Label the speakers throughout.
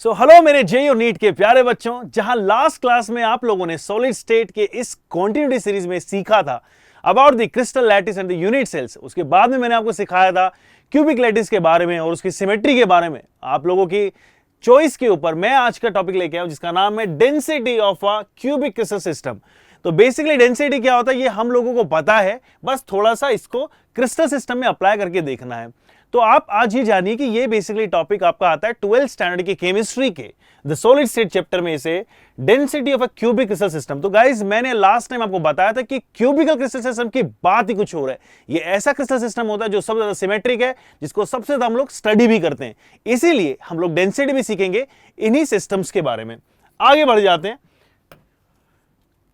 Speaker 1: So hello मेरे JEE और NEET के प्यारे बच्चों, जहां लास्ट क्लास में आप लोगों ने सॉलिड स्टेट के इस कॉन्टिन्यूटी सीरीज में सीखा था about the crystal lattice and the unit cells. उसके बाद में मैंने आपको सिखाया था क्यूबिक लैटिस के बारे में और उसकी सिमेट्री के बारे में। आप लोगों की चॉइस के ऊपर मैं आज का टॉपिक लेके आया हूं जिसका नाम है density of a cubic crystal system. तो बेसिकली डेंसिटी क्या होता है ये हम लोगों को पता है, बस थोड़ा सा इसको क्रिस्टल सिस्टम में अप्लाई करके देखना है। तो आप आज ही जानिए कि ये बेसिकली टॉपिक आपका आता है 12th स्टैंडर्ड की केमिस्ट्री के द सॉलिड स्टेट चैप्टर में से density of a cubic crystal system. तो गाइस मैंने लास्ट टाइम आपको बताया था कि क्यूबिकल क्रिस्टल सिस्टम की बात ही कुछ और है। ये ऐसा क्रिस्टल सिस्टम होता है जो सबसे ज्यादा सिमेट्रिक है, जिसको सबसे ज्यादा हम लोग स्टडी भी करते हैं, इसीलिए हम लोग डेंसिटी भी सीखेंगे इन्हीं सिस्टम्स के बारे में। आगे बढ़ जाते हैं।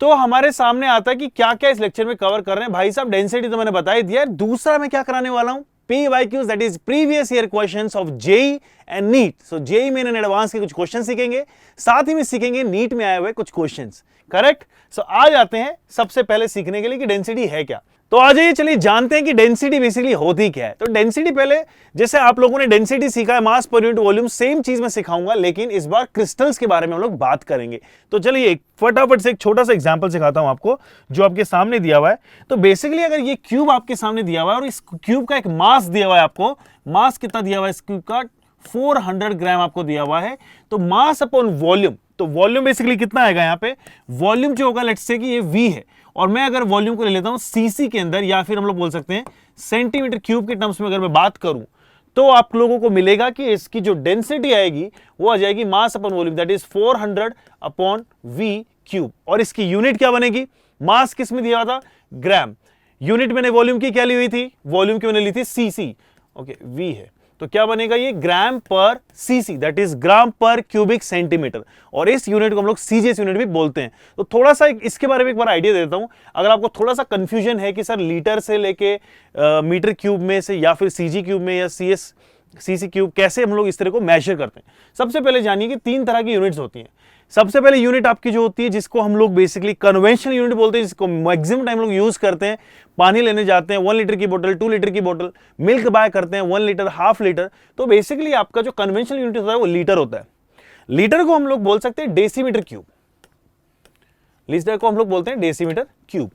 Speaker 1: तो हमारे सामने आता है कि क्या क्या इस लेक्चर में कवर कर रहे हैं। भाई साहब डेंसिटी तो मैंने बता ही दिया। दूसरा मैं क्या कराने वाला हूं, PYQs, that is previous year questions of JEE and NEET. So JEE में इन एडवांस के कुछ क्वेश्चन सीखेंगे, साथ ही में सीखेंगे नीट में आए हुए कुछ क्वेश्चंस। करेक्ट। सो आ जाते हैं सबसे पहले सीखने के लिए कि डेंसिटी है क्या। तो आ जाइए, चलिए जानते हैं कि डेंसिटी बेसिकली होती क्या है। तो डेंसिटी पहले जैसे आप लोगों ने डेंसिटी सीखा है मास पर यूनिट वॉल्यूम, सेम चीज मैं सिखाऊंगा, लेकिन इस बार क्रिस्टल्स के बारे में हम लोग बात करेंगे। तो चलिए फटाफट से एक छोटा सा एग्जांपल सिखाता हूं आपको जो आपके सामने दिया हुआ है। तो बेसिकली अगर ये क्यूब आपके सामने दिया हुआ है और इस क्यूब का एक मास दिया हुआ है, आपको मास कितना दिया हुआ है इस क्यूब का, 400 ग्राम आपको दिया हुआ है। तो मास अपॉन वॉल्यूम, तो वॉल्यूम बेसिकली कितना आएगा यहाँ पे, वॉल्यूम जो होगा लेट्स से कि ये V है, और मैं अगर वॉल्यूम को ले लेता हूं सीसी के अंदर, या फिर हम लोग बोल सकते हैं सेंटीमीटर क्यूब के टर्म्स में अगर मैं बात करूं, तो आप लोगों को मिलेगा कि इसकी जो डेंसिटी आएगी वो आ जाएगी मास upon volume, that is 400 upon V cube. और इसकी यूनिट क्या बनेगी, मास किस में दिया था, ग्राम। यूनिट मैंने वॉल्यूम की क्या ली हुई थी, वॉल्यूम की मैंने ली थी सीसी, ओके V है, तो क्या बनेगा ये ग्राम पर सीसी, दैट इज ग्राम पर क्यूबिक सेंटीमीटर। और इस यूनिट को हम लोग सीजीएस यूनिट भी बोलते हैं। तो थोड़ा सा इसके बारे में एक बार आइडिया देता हूं, अगर आपको थोड़ा सा कंफ्यूजन है कि सर लीटर से लेके मीटर क्यूब में से, या फिर सीजी क्यूब में, या सीसी क्यूब, कैसे हम लोग इस तरह को मेजर करते हैं। सबसे पहले जानिए कि 3 तरह की यूनिट्स होती हैं। सबसे पहले यूनिट आपकी जो होती है जिसको हम लोग बेसिकली कन्वेंशनल यूनिट बोलते हैं, जिसको मैक्सिमम टाइम लोग यूज करते हैं, पानी लेने जाते हैं 1 लीटर की बोतल, 2 लीटर की बोतल, मिल्क बाय करते हैं 1 लीटर, हाफ लीटर। तो बेसिकली आपका जो कन्वेंशनल यूनिट होता है वो लीटर होता है। लीटर को हम लोग बोल सकते हैं डेसीमीटर क्यूब, लीटर को हम लोग बोलते हैं डेसीमीटर क्यूब।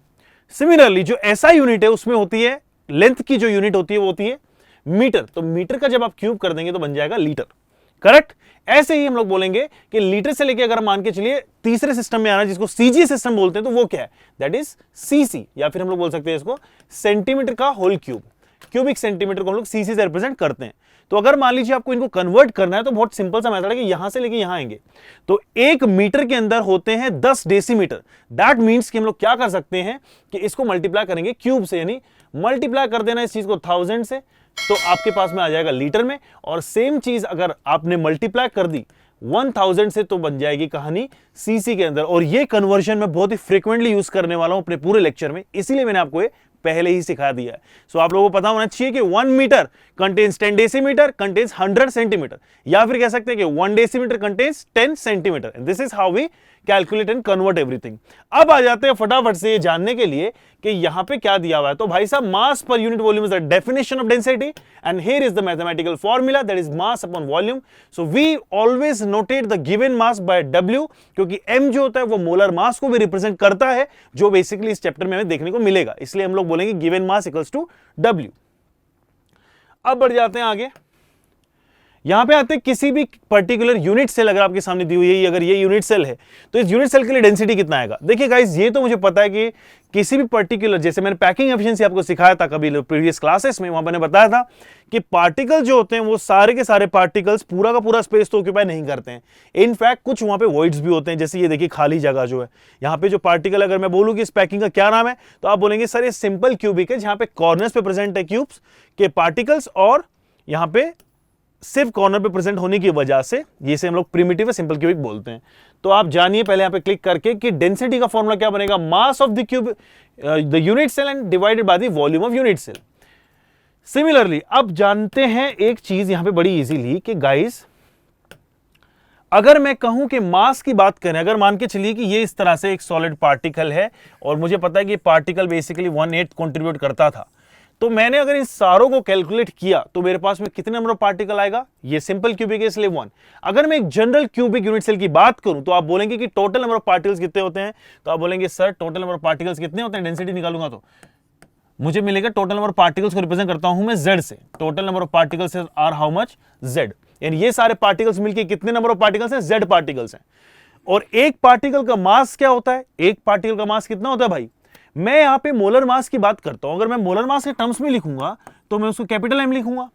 Speaker 1: सिमिलरली जो एसआई यूनिट है उसमें होती है, लेंथ की जो यूनिट होती है वो होती है मीटर। तो मीटर का जब आप क्यूब कर देंगे तो बन जाएगा लीटर। करेक्ट। ऐसे ही हम लोग बोलेंगे कि लीटर से लेके अगर मान के चलिए तीसरे सिस्टम में आना जिसको सीजी सिस्टम बोलते हैं, तो वो क्या है, दैट इज सीसी, या फिर हम लोग बोल सकते हैं इसको सेंटीमीटर का होल क्यूब। क्यूबिक सेंटीमीटर को हम लोग सीसी से रिप्रेजेंट करते हैं। तो अगर मान लीजिए आपको इनको कन्वर्ट करना है तो बहुत सिंपल सा मेथड है कि यहां से लेके यहां आएंगे, तो 1 मीटर के अंदर होते हैं 10 डेसीमीटर। दैट मीन्स कि हम लोग क्या कर सकते हैं कि इसको मल्टीप्लाई करेंगे क्यूब से, यानी मल्टीप्लाई कर देना इस चीज को 1000 से, तो आपके पास में आ जाएगा लीटर में। और सेम चीज अगर आपने मल्टीप्लाई कर दी 1000 से, तो बन जाएगी कहानी सीसी के अंदर। और ये कन्वर्जन मैं बहुत ही फ्रीक्वेंटली यूज करने वाला हूं अपने पूरे लेक्चर में, इसीलिए मैंने आपको ये पहले ही सिखा दिया है। सो आप लोगों को पता होना चाहिए कि 1 metre contains 10 decimetre contains 100 centimetre, या फिर कह सकते हैं कि 1 decimetre contains 10 centimetre. This is how we calculate and convert everything. अब आ जाते हैं फटाफट से ये जानने के लिए कि यहां पे क्या दिया हुआ है। तो भाई साहब mass per unit volume is the definition of density and here is the mathematical formula, that is mass upon volume. So we always notate the given mass by W, क्योंकि M जो होता है वो मोलर मास को भी represent करता है, जो बेसिकली इस चैप्टर में हमें देखने को मिलेगा, इसलिए हम लोग बोलेंगे given mass equals to W। अब बढ़ जाते हैं आगे। यहां पे आते हैं किसी भी पर्टिकुलर यूनिट सेल अगर आपके सामने दी हुई है, अगर ये यूनिट सेल है तो इस यूनिट सेल के लिए डेंसिटी कितना आएगा। देखिए गाइस, ये तो मुझे पता है कि किसी भी पर्टिकुलर, जैसे मैंने पैकिंग एफिशिएंसी आपको सिखाया था कभी प्रीवियस क्लासेस में, वहां मैंने बताया था कि पार्टिकल जो होते हैं वो सारे के सारे पार्टिकल्स पूरा का पूरा स्पेस तो ऑक्यूपाई नहीं करते हैं। इनफैक्ट कुछ वहां पे वॉइड्स भी होते हैं, जैसे ये देखिए खाली जगह जो है यहाँ पे जो पार्टिकल, अगर मैं बोलूं कि इस पैकिंग का क्या नाम है, तो आप बोलेंगे सर ये सिंपल क्यूबिक है, जहां पे कॉर्नर्स पे प्रेजेंट है क्यूब्स के पार्टिकल्स, और यहाँ पे सिर्फ कॉर्नर पे प्रेजेंट होने की वजह से जिसे हम लोग प्रिमिटिव या सिंपल क्यूबिक बोलते हैं। तो आप जानिए पहले यहां पे क्लिक करके कि डेंसिटी का फॉर्मूला क्या बनेगा, mass of the cube the unit cell and divided by the volume of unit cell. Similarly अब जानते हैं एक चीज यहां पे बड़ी इजीली कि गाइस, अगर मैं कहूं कि मास की बात करें, अगर मान के चलिए कि ये इस तरह से एक सॉलिड पार्टिकल है और मुझे पता है कि ये पार्टिकल बेसिकली 1/8 कंट्रीब्यूट करता था, तो मैंने अगर इन सारों को कैलकुलेट किया तो मेरे पास में कितने नंबर ऑफ पार्टिकल आएगा, ये सिंपल क्यूबिक है इसलिए 1। अगर मैं एक जनरल क्यूबिक यूनिट सेल की बात करूं तो आप बोलेंगे कि टोटल नंबर ऑफ पार्टिकल्स कितने होते हैं, तो आप बोलेंगे sir total number of particles कितने होते हैं, डेंसिटी निकालूंगा तो मुझे मिलेगा टोटल नंबर ऑफ पार्टिकल्स को रिप्रेजेंट करता हूं मैं z से, total number of particles are how much z, यानी ये सारे पार्टिकल्स मिलके कितने नंबर ऑफ पार्टिकल्स हैं, z पार्टिकल्स हैं। और एक पार्टिकल का मास क्या होता है, एक पार्टिकल का मास कितना होता है भाई, मैं यहां पे मोलर मास की बात करता हूं, अगर मैं मोलर मास के टर्म्स में लिखूंगा तो मैं उसको कैपिटल एम लिखूंगा,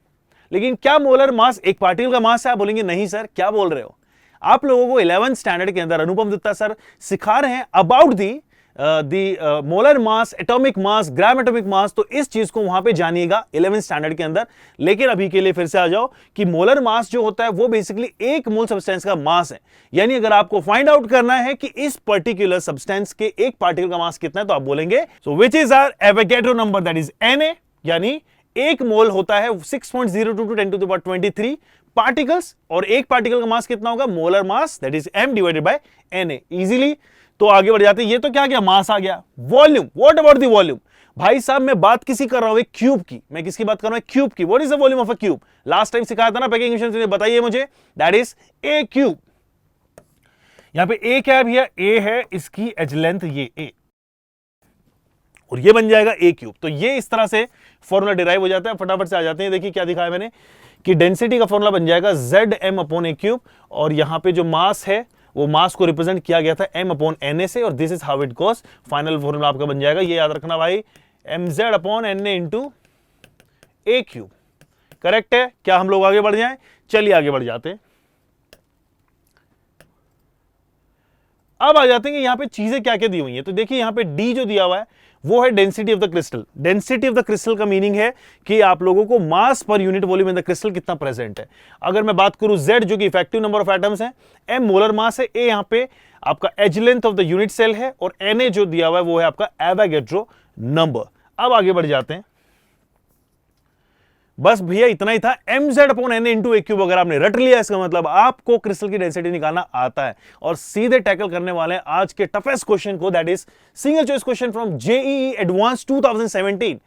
Speaker 1: लेकिन क्या मोलर मास एक पार्टिकल का मास है, आप बोलेंगे नहीं सर क्या बोल रहे हो। आप लोगों को 11th स्टैंडर्ड के अंदर अनुपम दत्ता सर सिखा रहे हैं about the molar mass, atomic mass, gram atomic mass, तो इस चीज को वहां पे जानिएगा 11th स्टैंडर्ड के अंदर। लेकिन अभी के लिए फिर से आ जाओ कि मोलर मास जो होता है वो बेसिकली एक मोल सब्सटेंस का मास है, यानी अगर आपको फाइंड आउट करना है कि इस पर्टिकुलर सब्सटेंस के एक पार्टिकल का मास कितना है तो आप बोलेंगे so which is our Avogadro number, that is Na, यानी एक मोल होता है 6.02 to 10 to the power 23 particles, और एक पार्टिकल का मास कितना होगा, molar mass, that is m divided by Na। Easily तो आगे बढ़ जाते हैं, ये तो क्या गया, मास आ गया। Volume, what about the volume, भाई साहब मैं बात किसी कर रहा हूं, एक क्यूब की, मैं किसकी बात कर रहा हूं, क्यूब की। What is the volume of a cube, last time सिखाया था ना पैकिंग मिशन ने, बताइए मुझे, दैट इज ए क्यूब। यहां पे ए क्या है भैया, ए है इसकी एज लेंथ, ये ए, और ये बन जाएगा ए क्यूब। तो ये इस तरह से फॉर्मूला डिराइव हो जाता है, फटाफट से आ जाते हैं। देखिए क्या दिखाया मैंने कि डेंसिटी का फॉर्मूला बन जाएगा ZM अपॉन ए क्यूब, और यहां पे जो मास है वो मास को रिप्रेजेंट किया गया था m अपॉन Na से, और this is how it goes. Final formula आपका बन जाएगा, ये याद रखना भाई, mz upon Na into a cube. Correct है क्या, हम लोग आगे बढ़ जाएं, चलिए आगे बढ़ जाते हैं। अब आ जाते हैं कि यहां पे चीजें क्या क्या दी हुई हैं। तो देखिए यहां पे D जो दिया हुआ है वो है density of the crystal. Density of the crystal का मीनिंग है कि आप लोगों को mass per unit volume in the crystal कितना प्रेजेंट है। अगर मैं बात करूं Z जो कि इफेक्टिव नंबर ऑफ एटम्स है, M मोलर मास है, A यहां पे आपका edge length of the unit cell है, और Na जो दिया हुआ है वो है आपका एवोगैड्रो नंबर। अब आगे बढ़ जाते हैं, बस भैया इतना ही था। mz upon Na into a cube अगर आपने रट लिया, इसका मतलब आपको क्रिस्टल की डेंसिटी निकालना आता है। और सीधे टैकल करने वाले हैं आज के टफेस्ट क्वेश्चन को, that is single choice question from JEE advance 2017।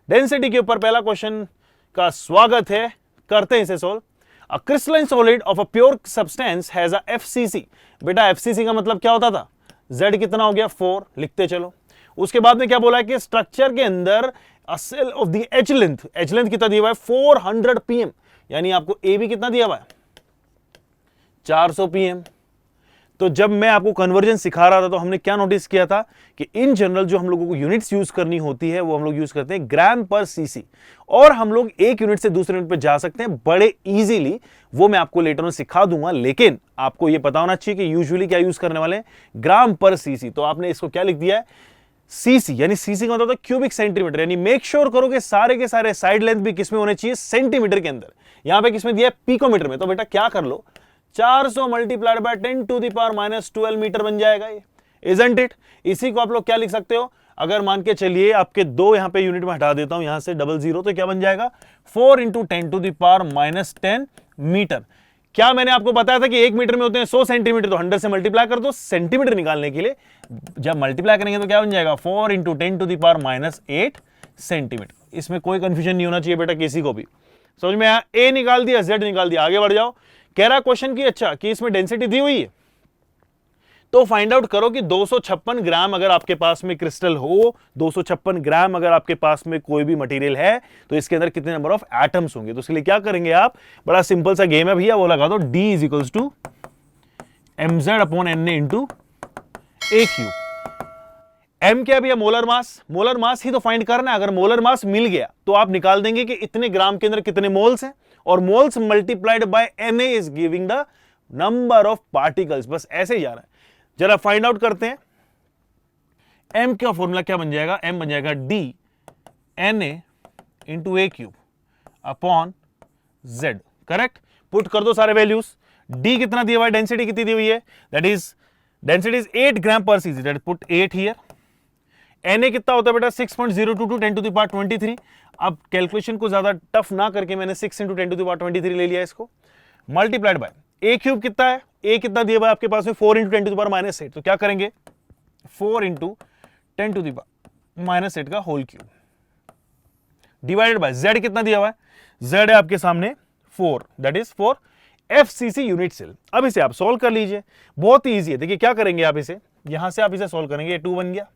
Speaker 1: Density के ऊपर पहला क्वेश्चन का स्वागत है, करते हैं इसे solve. A crystalline solid of a pure substance has a FCC। बेटा FCC का मतलब क्या होता था, Z कितना हो गया 4, लिखते चलो। उसके बाद में क्या बोला है कि स्ट्रक्चर के अंदर a cell of the H length कितना दिया हुआ है 400 pm, यानी आपको ए भी कितना दिया हुआ है 400 pm। तो जब मैं आपको कन्वर्जन सिखा रहा था तो हमने क्या नोटिस किया था कि इन जनरल जो हम लोगों को यूनिट्स यूज करनी होती है वो हम लोग यूज करते हैं ग्राम पर सीसी, और हम लोग एक यूनिट से दूसरे यूनिट पे जा सकते हैं बड़े इजीली, वो मैं आपको लेटर में सिखा दूंगा। लेकिन आपको ये पता होना चाहिए कि यूजुअली क्या यूज करने वाले हैं, ग्राम पर सीसी। तो आपने इसको क्या लिख दिया है सीसी, यानी सीसी का मतलब होता है क्यूबिक सेंटीमीटर, यानी मेक श्योर करो कि सारे के सारे साइड लेंथ भी किसमें होने चाहिए, सेंटीमीटर के अंदर। यहां पे किसमें दिया है, पिकोमीटर में। तो बेटा क्या कर लो, 400 multiplied by 10 to the power -12 metre बन जाएगा ये, इजंट इट। इसी को आप लोग क्या लिख सकते हो, अगर मान के चलिए आपके दो यहां पे यूनिट में हटा देता हूं, यहां से 00, तो क्या बन जाएगा 4 × 10 टू द पावर -10 मीटर। क्या मैंने आपको बताया था कि 1 मीटर में होते हैं 100 सेंटीमीटर, तो 100 से मल्टीप्लाई कर दो सेंटीमीटर निकालने के लिए। जब मल्टीप्लाई करेंगे तो क्या बन जाएगा 4 × 10 टू द पावर -8 सेंटीमीटर। इसमें कोई कंफ्यूजन नहीं होना चाहिए बेटा किसी को भी, समझ में आया। ए निकाल दिया, Z निकाल दिया, आगे बढ़ जाओ। कह रहा क्वेश्चन की अच्छा कि इसमें डेंसिटी दी हुई है, तो फाइंड आउट करो कि 256 ग्राम अगर आपके पास में क्रिस्टल हो, 256 ग्राम अगर आपके पास में कोई भी मटेरियल है, तो इसके अंदर कितने नंबर ऑफ एटम्स होंगे। तो इसके लिए क्या करेंगे आप, बड़ा सिंपल सा गेम है भैया, वो लगा दो D = mz upon Na into a cube. M क्या भैया, मोलर मास। मोलर मास ही तो फाइंड करना है। अगर मोलर मास मिल गया तो आप निकाल देंगे कि इतने ग्राम के अंदर कितने मोल्स हैं, और moles multiplied by Na is giving the number of particles. बस ऐसे ही जा रहा है, जरा फाइंड आउट करते हैं। M का फॉर्मूला क्या बन जाएगा, M बन जाएगा D Na into a cube upon Z। Correct, put कर दो सारे वैल्यूज। D कितना दिया हुआ है, डेंसिटी कितनी दी हुई है, दैट इज डेंसिटी इज 8 ग्राम पर CC, that put 8 here. Na कितना होता है बेटा 6.02 to 10 to the power 23। अब कैलकुलेशन को ज्यादा टफ ना करके मैंने 6 × 10 to the power 23 ले लिया इसको, मल्टीप्लाइड बाय ए क्यूब कितना है, ए कितना दिया हुआ है आपके पास में 4 × 10 to the power -8। तो क्या करेंगे 4 × 10 to the power -8 का whole cube divided by z कितना दिया हुआ है, z है आपके सामने 4, that is for FCC unit cell. अब इसे आप सॉल्व कर लीजिए, बहुत ही ईजी है। देखिए क्या करेंगे आप इसे, यहां से आप इसे सॉल्व करेंगे, ये 2 बन गया।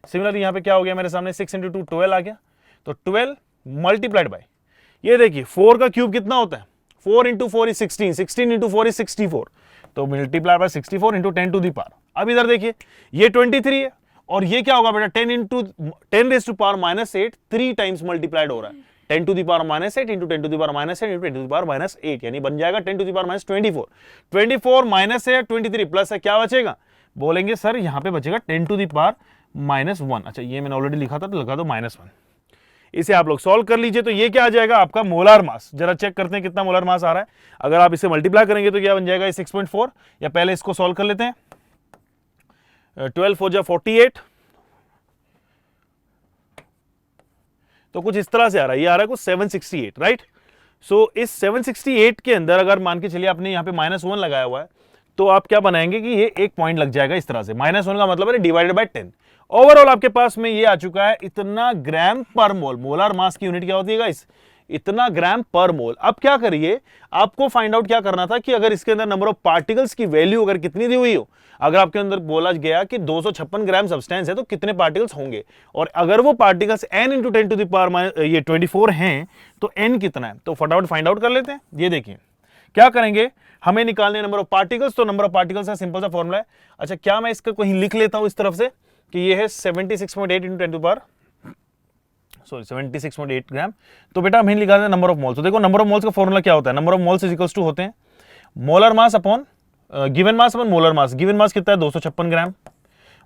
Speaker 1: सिमिलरली यहां पे क्या हो गया मेरे सामने, 6 × 2 12 आ गया, तो 12 मल्टीप्लाइड बाय, ये देखिए 4 का क्यूब कितना होता है, 4 × 4 इज 16, 16 × 4 इज 64, तो multiply by 64 × 10 to the power. अब इधर देखिए ये 23 है, और ये क्या होगा बेटा 10 × 10⁻⁸ 3 टाइम्स मल्टीप्लाइड हो रहा है, 10 to the power -8 × 10 to the power -8 × 10 to the power -8, यानी बन जाएगा 10 टू द पावर -24, 24 माइनस है 23 प्लस है, क्या बचेगा, बोलेंगे सर यहां पे बचेगा 10 टू द पावर -1। अच्छा ये मैंने ऑलरेडी लिखा था तो लगा दो -1। इसे आप लोग सॉल्व कर लीजिए, तो ये क्या आ जाएगा आपका मोलार मास। जरा चेक करते हैं कितना मोलार मास आ रहा है। अगर आप इसे मल्टीप्लाई करेंगे तो क्या बन जाएगा 6.4, या पहले इसको सॉल्व कर लेते हैं, 12 4 जा 48, तो कुछ इस तरह से आ रहा है, ये आ रहा है कुछ 768, राइट। सो इस 768 के अंदर अगर मान के चलिए आपने यहाँ पे -1 लगाया हुआ है, तो आप क्या बनाएंगे कि ये एक पॉइंट लग जाएगा इस तरह से, -1 का मतलब है डिवाइडेड बाय 10। ओवरऑल आपके पास में ये आ चुका है इतना ग्राम पर मोल। मोलार मास की यूनिट क्या होती है गाइस, इतना ग्राम पर मोल। अब क्या करिए, आपको फाइंड आउट क्या करना था कि अगर इसके अंदर नंबर ऑफ पार्टिकल्स की वैल्यू अगर कितनी दी हुई हो, अगर आपके अंदर बोला गया कि 256 ग्राम सब्सटेंस है तो कितने पार्टिकल्स होंगे, और अगर वो particles n × 10 to the power ये 24 हैं तो n कितना है, तो फटाफट फाइंड आउट कर लेते हैं। ये देखिए क्या करेंगे, हमें निकालने नंबर ऑफ पार्टिकल्स, तो नंबर ऑफ पार्टिकल्स का सिंपल सा फॉर्मूला है। अच्छा क्या मैं इसका कहीं लिख लेता हूं इस तरफ से कि ये है 76.8 × 10 टू पावर 76.8 ग्राम, तो बेटा हमें निकालना है नंबर ऑफ मोल्स। तो देखो नंबर ऑफ मोल्स का फॉर्मूला क्या होता है, number of moles is equals to होते हैं molar mass upon given mass upon molar mass. Given mass कितना है 256 ग्राम,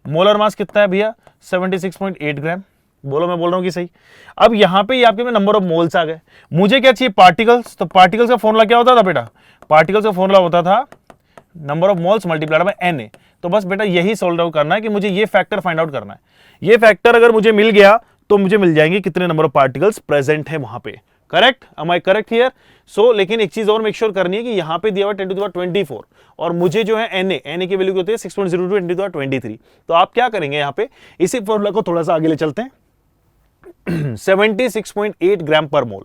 Speaker 1: मोलर मास कितना है भैया 76.8 ग्राम। बोलो मैं बोल रहा हूं कि सही। अब यहां पे आपके में नंबर ऑफ मोल्स आ गए, मुझे क्या चाहिए पार्टिकल्स, तो पार्टिकल्स का फॉर्मूला क्या होता था बेटा, पार्टिकल्स का फॉर्मूला होता था number of moles multiplied by Na। तो बस बेटा यही सॉल्व आउट करना है कि मुझे ये फैक्टर फाइंड आउट करना है। ये फैक्टर अगर मुझे मिल गया तो मुझे मिल जाएंगे कितने नंबर ऑफ पार्टिकल्स प्रेजेंट है वहां पे। Correct, am I correct here. So लेकिन एक चीज और मेक श्योर करनी है कि यहां पे दिया हुआ 10 टू द पावर 24 और मुझे जो है Na की वैल्यू होती है 6.02 10 टू द पावर 23। तो आप क्या करेंगे यहां पे, इसी फॉर्मूला को थोड़ा सा आगे ले चलते हैं 76.8 ग्राम पर मोल।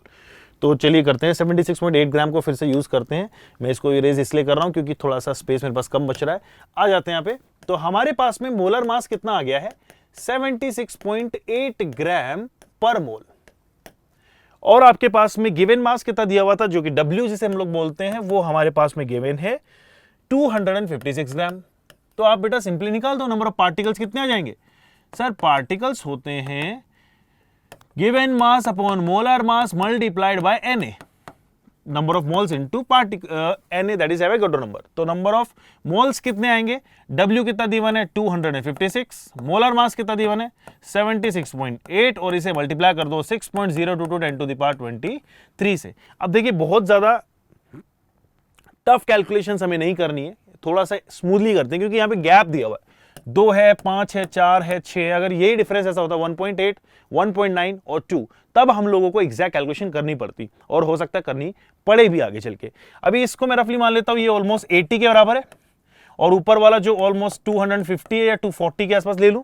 Speaker 1: तो चलिए करते हैं 76.8 ग्राम को फिर से यूज करते हैं। मैं इसको इरेज इसलिए कर रहा हूं क्योंकि थोड़ा सा स्पेस मेरे पास कम बच रहा है। आ जाते हैं यहाँ पे, तो हमारे पास में मोलर मास कितना आ गया है 76.8 ग्राम पर मोल, और आपके पास में गिवन मास कितना दिया हुआ था जो कि W जिसे हम लोग बोलते हैं, वो हमारे पास में गिवन है 256 ग्राम। तो आप बेटा सिंपली निकाल दो नंबर ऑफ पार्टिकल्स कितने आ जाएंगे। सर पार्टिकल्स होते हैं given mass upon molar mass multiplied by Na, number of moles into Na, that is Avogadro number. तो नंबर ऑफ मोल्स कितने आएंगे, W कितना दीवन है 256, मोलर मास कितना दीवन है 76.8, और इसे मल्टीप्लाई कर दो 6.022 10 टू द पावर 23 से। अब देखिए बहुत ज्यादा टफ कैलकुलेशंस हमें नहीं करनी है, थोड़ा सा स्मूथली करते हैं क्योंकि यहाँ पे गैप दिया हुआ है, 2 है 5 है 4 है 6, अगर यही डिफरेंस ऐसा होता 1.8 1.9 और 2, तब हम लोगों को एग्जैक्ट कैलकुलेशन करनी पड़ती, और हो सकता है करनी पड़े भी आगे चल के। अभी इसको मैं रफली मान लेता हूं ये ऑलमोस्ट 80 के बराबर है, और ऊपर वाला जो ऑलमोस्ट 250 है या 240 के आसपास ले लूं,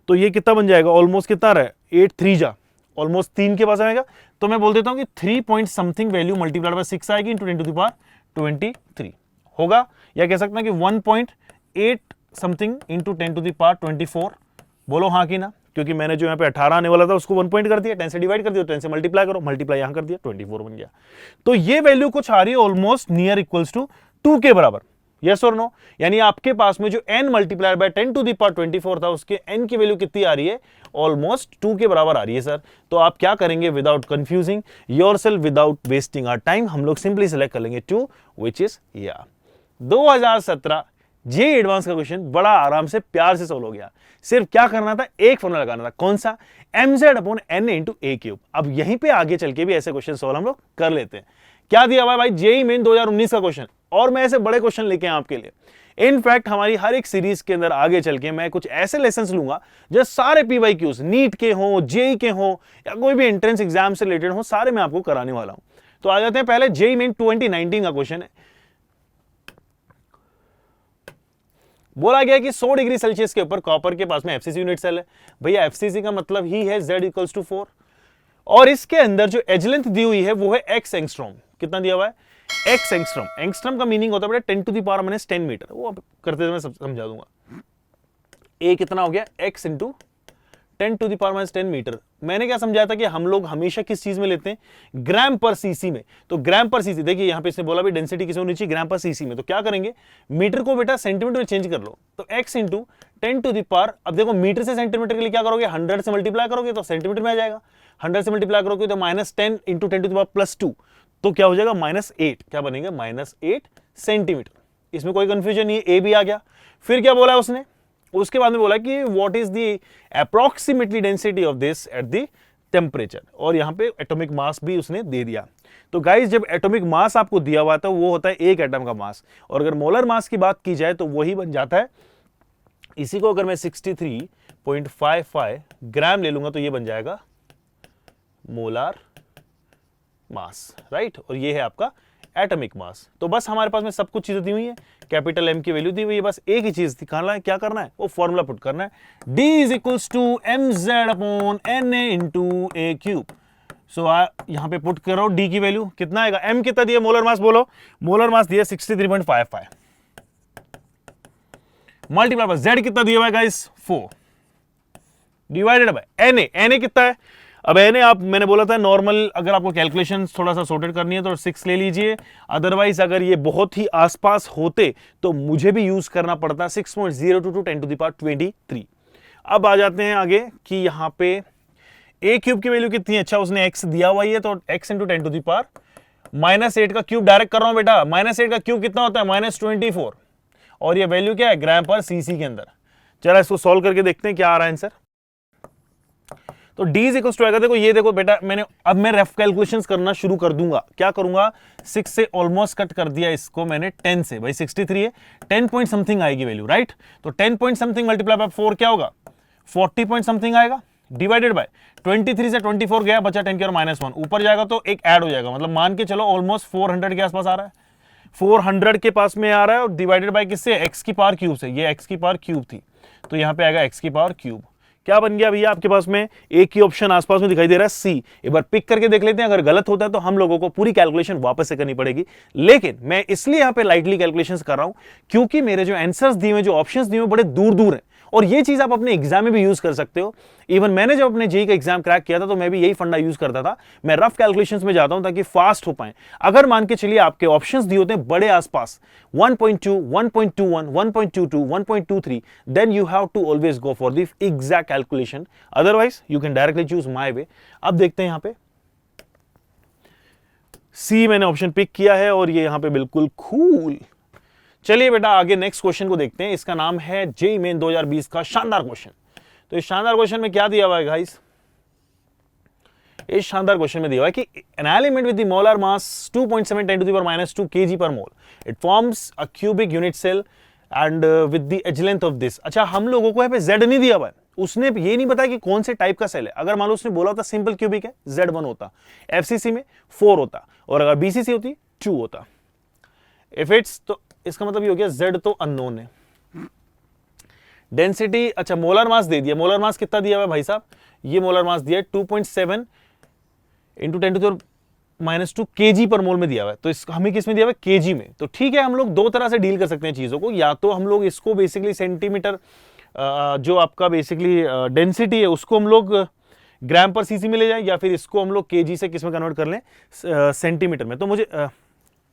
Speaker 1: तो ये कितना बन जाएगा, ऑलमोस्ट कितना रहा है 8 3 जा ऑलमोस्ट 3 के पास आएगा। तो मैं बोल देता हूं कि 3 point something value multiplied by 6 आएगी इंटू 10 टू द पावर 23 होगा, या कह सकते हैं कि 1.8 something into 10 to the power 24। बोलो हाँ कि ना, क्योंकि मैंने जो यहाँ पे 18 आने वाला था उसको 1 पॉइंट कर दिया, 10 से डिवाइड कर दिया, 10 से मल्टीप्लाई करो, मल्टीप्लाई यहां कर दिया 24 बन गया। तो ये वैल्यू कुछ आ रही है ऑलमोस्ट नियर इक्वल्स टू 2 के बराबर, यस और नो। यानी आपके पास में जो n multiply by 10 to the power 24 था उसके n की वैल्यू कितनी आ रही है, ऑलमोस्ट 2 के बराबर आ रही है सर। तो आप क्या करेंगे, without confusing yourself, without wasting our time, हम लोग सिंपली सेलेक्ट कर लेंगे 2 व्हिच इज या 2017 जे एडवांस का क्वेश्चन बड़ा आराम से प्यार से सोल्व हो गया। सिर्फ क्या करना था, एक फॉर्मूला लगाना था, कौन सा, mz upon Na into a cube. अब यहीं पे आगे चल के भी ऐसे क्वेश्चन सोल्व हम लोग कर लेते हैं। क्या दिया हुआ है भाई, जेईई मेन 2019 का क्वेश्चन, और मैं ऐसे बड़े क्वेश्चन लेके आया आपके लिए। इनफैक्ट हमारी हर एक सीरीज के अंदर आगे चल के मैं कुछ ऐसे लेसन लूंगा जो सारे PYQs नीट के हों, जेईई के हों, या कोई भी एंट्रेंस एग्जाम से रिलेटेड हो, सारे मैं आपको कराने वाला हूं। तो आ जाते हैं पहले जेईई मेन 2019 का क्वेश्चन है। बोला गया कि 100 डिग्री सेल्सियस के ऊपर कॉपर के पास में FCC यूनिट सेल है। भैया FCC का मतलब ही है Z इक्वल्स टू 4, और इसके अंदर जो एज लेंथ दी हुई है वो है x एंगस्ट्रॉम। कितना दिया हुआ है? x angstrom. एंगस्ट्रॉम का मीनिंग होता है बेटा 10 to the power minus 10 metre. वो करते हुए मैं समझा दूंगा। a कितना हो गया? x into 10 to the power minus 10 metre. मैंने क्या समझाया था कि हम लोग हमेशा किस चीज में लेते हैं? ग्राम पर सीसी में। तो ग्राम पर सीसी, देखिए यहां पे इसने बोला भी डेंसिटी किस में होनी चाहिए? ग्राम पर सीसी में। तो क्या करेंगे? मीटर को बेटा सेंटीमीटर में चेंज कर लो। तो x into 10 to the power, अब देखो मीटर से सेंटीमीटर के लिए क्या करोगे? 100 से मल्टीप्लाई करोगे तो सेंटीमीटर में आ जाएगा। 100 से मल्टीप्लाई करोगे तो minus 10 into 10 to the power plus 2, तो क्या हो जाएगा? -8। क्या बनेगा? -8 सेंटीमीटर। इसमें कोई कंफ्यूजन नहीं है, ए भी आ गया। फिर क्या बोला उसने? उसके बाद में बोला कि what is the approximately density of this at the temperature, और यहां पे एटॉमिक मास भी उसने दे दिया। तो गाइस, जब एटॉमिक मास आपको दिया हुआ था वो होता है एक एटम का मास, और अगर मोलर मास की बात की जाए तो वही बन जाता है, इसी को अगर मैं 63.55 ग्राम ले लूंगा तो ये बन जाएगा मोलार मास, राइट। और ये है आपका एटॉमिक मास। तो बस हमारे पास में सब कुछ चीजें दी हुई है, कैपिटल एम की वैल्यू दी हुई है, बस एक ही चीज दिखाना है, क्या करना है? वो फॉर्मूला पुट करना है, D is equals to mz/na into a cube. So यहां पे पुट करो D की वैल्यू, कितना आएगा? M कितना दिया? मोलर मास बोलो। मोलर मास दिया 63.55 मल्टीप्लाई बाय Z कितना दिया हुआ है गाइस? 4 डिवाइडेड बाय Na कितना है? अब Na आप, मैंने बोला था नॉर्मल, अगर आपको कैलकुलेशन थोड़ा सा सॉर्टेड करनी है तो 6 ले लीजिए, अदरवाइज अगर ये बहुत ही आसपास होते तो मुझे भी यूज करना पड़ता 6.022 10 टू द पावर 23। अब आ जाते हैं आगे कि यहां पे a क्यूब की वैल्यू कितनी है? अच्छा, उसने x दिया हुआ है, तो x into 10 to the power -8 का क्यूब डायरेक्ट कर रहा हूं बेटा। -8 का क्यूब कितना होता है? -24। और ये वैल्यू क्या है? ग्राम पर सीसी के अंदर। चला इसको सॉल्व करके देखते हैं क्या आ रहा है आंसर। तो D इज इक्वल टू आएगा, देखो ये देखो बेटा, अब मैं रफ कैलकुलेशंस करना शुरू कर दूंगा। क्या करूंगा? 6 से ऑलमोस्ट कट कर दिया इसको मैंने 10 से, भाई 63 है, 10 पॉइंट समथिंग आएगी वैल्यू, राइट। तो 10 पॉइंट समथिंग मल्टीप्लाई बाय 4 क्या होगा? 40 पॉइंट समथिंग आएगा, डिवाइडेड बाय 23 से 24 गया, बचा 10 की और -1, ऊपर जाएगा तो एक ऐड हो जाएगा, मतलब मान के चलो ऑलमोस्ट 400 के आसपास आ रहा है, 400 के पास में आ रहा है, और डिवाइडेड बाय किससे? एक्स की पावर क्यूब से। ये एक्स की पावर क्यूब थी, तो यहां पे आएगा एक्स की पावर क्यूब। क्या बन गया भैया आपके पास में? एक ही ऑप्शन आसपास में दिखाई दे रहा है, सी। एक बार पिक करके देख लेते हैं, अगर गलत होता है तो हम लोगों को पूरी कैलकुलेशन वापस से करनी पड़ेगी, लेकिन मैं इसलिए यहां पे लाइटली कैलकुलेशंस कर रहा हूं क्योंकि मेरे जो आंसर्स दिए हुए, जो ऑप्शंस दिए हुए, बड़े दूर दूर हैं, और ये चीज आप अपने एग्जाम में भी यूज कर सकते हो। इवन मैंने जब अपने जेईई का एग्जाम क्रैक किया था तो मैं भी यही फंडा यूज करता था, मैं रफ कैलकुलेशंस में जाता हूं ताकि फास्ट हो पाए। अगर मान के चलिए आपके ऑप्शंस दिए होते हैं बड़े आसपास 1.2, 1.21, 1.22, 1.23, then you have to always go for the exact calculation, otherwise you can directly choose my way. अब देखते हैं यहां पे सी मैंने ऑप्शन पिक किया है, और ये यहां पे बिल्कुल कूल। चलिए बेटा आगे नेक्स्ट क्वेश्चन को देखते हैं। इसका नाम है जेईई मेन 2020 का शानदार क्वेश्चन। तो इस शानदार क्वेश्चन में क्या दिया हुआ है गाइस? इस शानदार क्वेश्चन में दिया हुआ है कि an element with the molar mass 2.7 10 to the power -2 kg per mole, it forms a cubic unit cell and with the edge length of this. अच्छा, हम लोगों को यहाँ पे Z नहीं दिया हुआ है, उसने ये नहीं बताया कि कौन से टाइप का सेल है। अगर मान लो उसने बोला होता सिंपल क्यूबिक है, Z1 होता, FCC में 4 होता, और अगर BCC होती 2 होता। इफ इट्स, तो इसका मतलब ये हो गया Z तो अननोन है। डेंसिटी, अच्छा मोलर मास दे दिया। मोलर मास कितना दिया हुआ है भाई साहब? ये मोलर मास दिया है 2.7 into 10 to the -2 kg per मोल में दिया हुआ है। तो हमें किस में दिया हुआ है? kg में। तो ठीक है, हम लोग दो तरह से डील कर सकते हैं चीजों को, या तो हम लोग इसको बेसिकली सेंटीमीटर, जो आपका बेसिकली डेंसिटी है उसको हम लोग ग्राम पर सीसी में ले जाएं, या फिर इसको हम लोग kg से किस में कन्वर्ट कर लें? सेंटीमीटर में। तो मुझे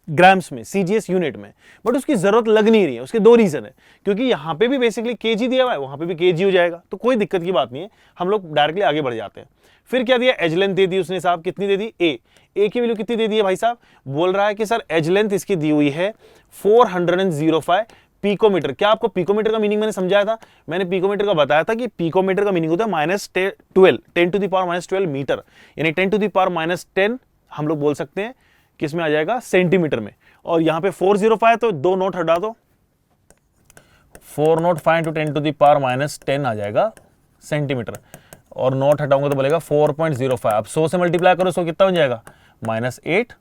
Speaker 1: ग्राम्स में, CGS यूनिट में, बट उसकी जरूरत लग नहीं रही है। उसके दो रीजन है, क्योंकि यहां पे भी बेसिकली kg दिया हुआ है, वहां पे भी kg हो जाएगा, तो कोई दिक्कत की बात नहीं है, हम लोग डायरेक्टली आगे बढ़ जाते हैं। फिर क्या दिया? एज लेंथ दे दी उसने साहब, कितनी दे दी? ए की वैल्यू कितनी दे दी है भाई साहब? बोल रहा है कि सर एज लेंथ इसकी दी हुई है 405 पिकोमीटर। क्या आपको पिकोमीटर का मीनिंग मैंने समझाया था? मैंने पिकोमीटर का बताया था कि पिकोमीटर का मीनिंग होता है -12 10 टू द पावर -12 मीटर, यानी 10 टू द पावर -10 हम लोग बोल सकते हैं किस में आ जाएगा? सेंटीमीटर में। और यहां पे 405 तो 2 नोट हटा दो, 405 इंटू 10 टू द पावर -10 आ जाएगा सेंटीमीटर, और नोट हटाऊंगा तो बोलेगा 4.05। अब 100 से मल्टीप्लाई करो, 100 कितना बन जाएगा? -8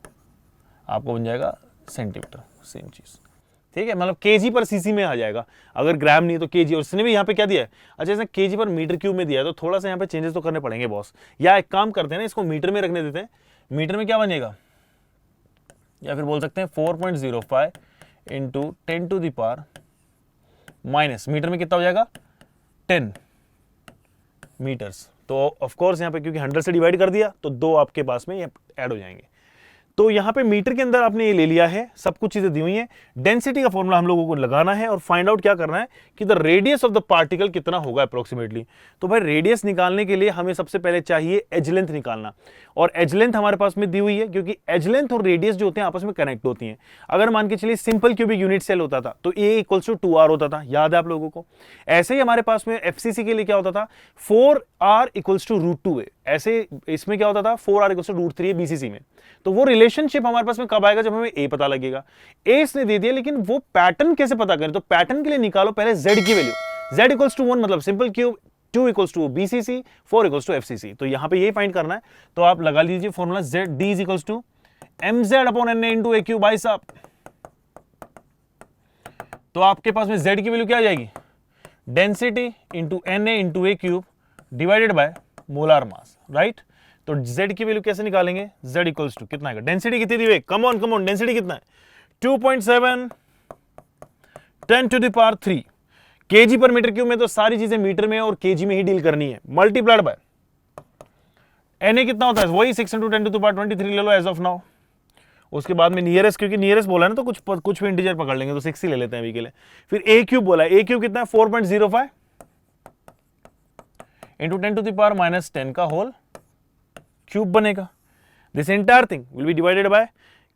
Speaker 1: आपको बन जाएगा सेंटीमीटर, सेम चीज। ठीक है, मतलब केजी पर सीसी में आ जाएगा, अगर ग्राम नहीं है तो केजी। और इसने भी यहाँ पे क्या दिया है, अच्छा इसने केजी पर मीटर क्यूब में दिया है, तो थोड़ा सा यहाँ पे चेंजेस तो करने पड़ेंगे बॉस। या एक काम करते हैं ना, इसको मीटर में रखने देते हैं। मीटर में क्या बनेगा, या फिर बोल सकते हैं 4.05 into 10 to the power minus, metre में कितना हो जाएगा 10 मीटर्स। तो ऑफ कोर्स यहाँ पे क्योंकि 100 से डिवाइड कर दिया तो 2 आपके पास में ऐड हो जाएंगे। तो यहाँ पे मीटर के अंदर आपने ये ले लिया है, सब कुछ चीजें दी हुई हैं। डेंसिटी का फॉर्मूला हम लोगों को लगाना है और फाइंड आउट क्या करना है कि the radius of the particle कितना होगा अप्रोक्सीमेटली। तो भाई रेडियस निकालने के लिए हमें सबसे पहले चाहिए एज लेंथ निकालना, और एज लेंथ हमारे पास में दी हुई है क्योंकि एज लेंथ और रेडियस जो होते हैं आपस में कनेक्ट होती हैं। अगर मान के चलिए सिंपल क्यूबिक यूनिट सेल होता था तो ए इक्वल्स टू 2r होता था, याद है आप लोगों को। ऐसे ही हमारे पास में एफसीसी के लिए क्या होता था, 4r इक्वल्स टू √2a। ऐसे इसमें क्या होता था, 4r equals to √3a BCC में। तो वो रिलेशनशिप हमारे पास में कब आएगा, जब हमें ए पता लगेगा। ए इसने दे दिया, लेकिन वो पैटर्न कैसे पता करें, तो पैटर्न के लिए निकालो पहले z की वैल्यू। z इक्वल्स टू 1 मतलब simple cube, 2 equals to BCC, 4 equals to FCC. तो यहां पे यही फाइंड करना है, तो आप लगा लीजिए formula z d is equals to mz upon na into a cube भाई साहब। तो आपके पास में z की वैल्यू क्या आ जाएगी, density into na into a cube divided bye molar mass, right. तो z की वैल्यू कैसे निकालेंगे, z इक्वल्स टू कितना आएगा, डेंसिटी कितनी दी हुई, कम ऑन डेंसिटी कितना है 2.7 10 टू द पावर 3 केजी पर मीटर क्यूब में। तो सारी चीजें मीटर में और केजी में ही डील करनी है, मल्टीप्लाइड बाय Na कितना होता है, वही 6 इंटू 10 टू द पावर 23 ले लो एज ऑफ नाउ। उसके बाद में नियरेस्ट, क्योंकि नियरेस्ट बोला है ना तो कुछ भी इंटीजर पकड़ लेंगे, तो 6 ही ले लेते हैं अभी के लिए। फिर ए क्यूब बोला है, ए क्यूब कितना है 4.05 into 10 to the power minus 10 का होल क्यूब बनेगा। This entire thing will be divided by,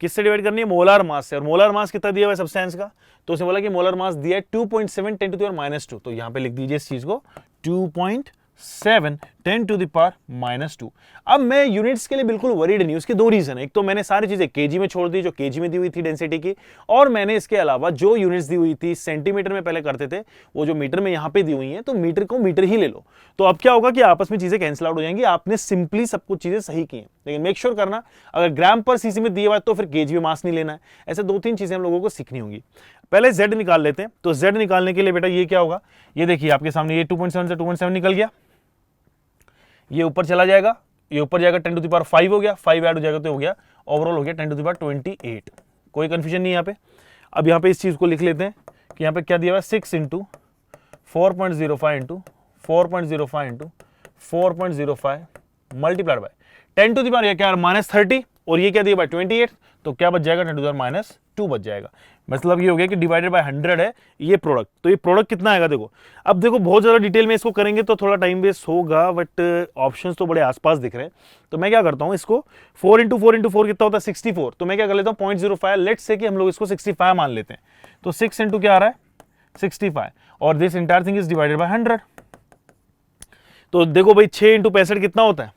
Speaker 1: किससे डिवाइड करनी है, मोलार मास से। और मोलार मास कितना दिया हुआ है सब्सटेंस का, तो उसने बोला कि मोलार मास दिया है 2.7 10 टू द पावर माइनस 2। तो यहां पे लिख दीजिए इस चीज को 2.7 10 टू द पावर माइनस 2। अब मैं यूनिट्स के लिए बिल्कुल वरीड नहीं, उसके दो रीजन है। एक तो मैंने सारी चीजें केजी में छोड़ दी जो केजी में दी हुई थी डेंसिटी की, और मैंने इसके अलावा जो यूनिट्स दी हुई थी सेंटीमीटर में पहले करते थे, वो जो मीटर में यहां पे दी हुई हैं, तो मीटर को मीटर ही ले लो। तो अब क्या होगा कि आपस में चीजें कैंसिल आउट हो जाएंगी। आपने सिंपली सब कुछ चीजें सही की हैं, लेकिन मेक श्योर करना अगर ग्राम पर सीसी में दिए हुआ है तो फिर केजी में मास नहीं लेना है। ऐसे 2-3 चीजें हम लोगों को सीखनी होंगी। पहले z निकाल लेते हैं। तो z निकालने के लिए बेटा ये क्या होगा, ये देखिए आपके सामने ये 2.7 से 2.7 निकल गया, ये ऊपर चला जाएगा, ये ऊपर जाएगा 10 टू द पावर 5 हो गया, 5 ऐड हो जाएगा तो हो गया ओवरऑल हो गया 10 टू द पावर 28। कोई कंफ्यूजन नहीं यहाँ पे। अब यहाँ पे इस चीज को लिख लेते हैं कि यहाँ पे क्या दिया हुआ है 6 into 4.05 into 4.05 into 4.05 multiplied by 10 to the power क्या -30, और ये क्या दिया बाय 28, तो क्या बच जाएगा 10 टू द पावर -2 बच जाएगा। मतलब ये हो गया कि डिवाइडेड बाय 100 है ये प्रोडक्ट। तो ये प्रोडक्ट कितना आएगा देखो। अब देखो बहुत ज्यादा डिटेल में इसको करेंगे तो थोड़ा टाइम वेस्ट होगा, बट ऑप्शंस तो बड़े आसपास दिख रहे हैं। तो मैं क्या करता हूँ, इसको 4 इंटू 4 इंटू 4 कितना होता है 64। तो मैं क्या कर लेता हूँ 0.05, लेट्स से कि हम लोग इसको 65 मान लेते हैं। तो 6 इंटू क्या आ रहा है 65, और this entire thing is divided by 100। तो देखो भाई 6 इंटू 65 कितना होता है,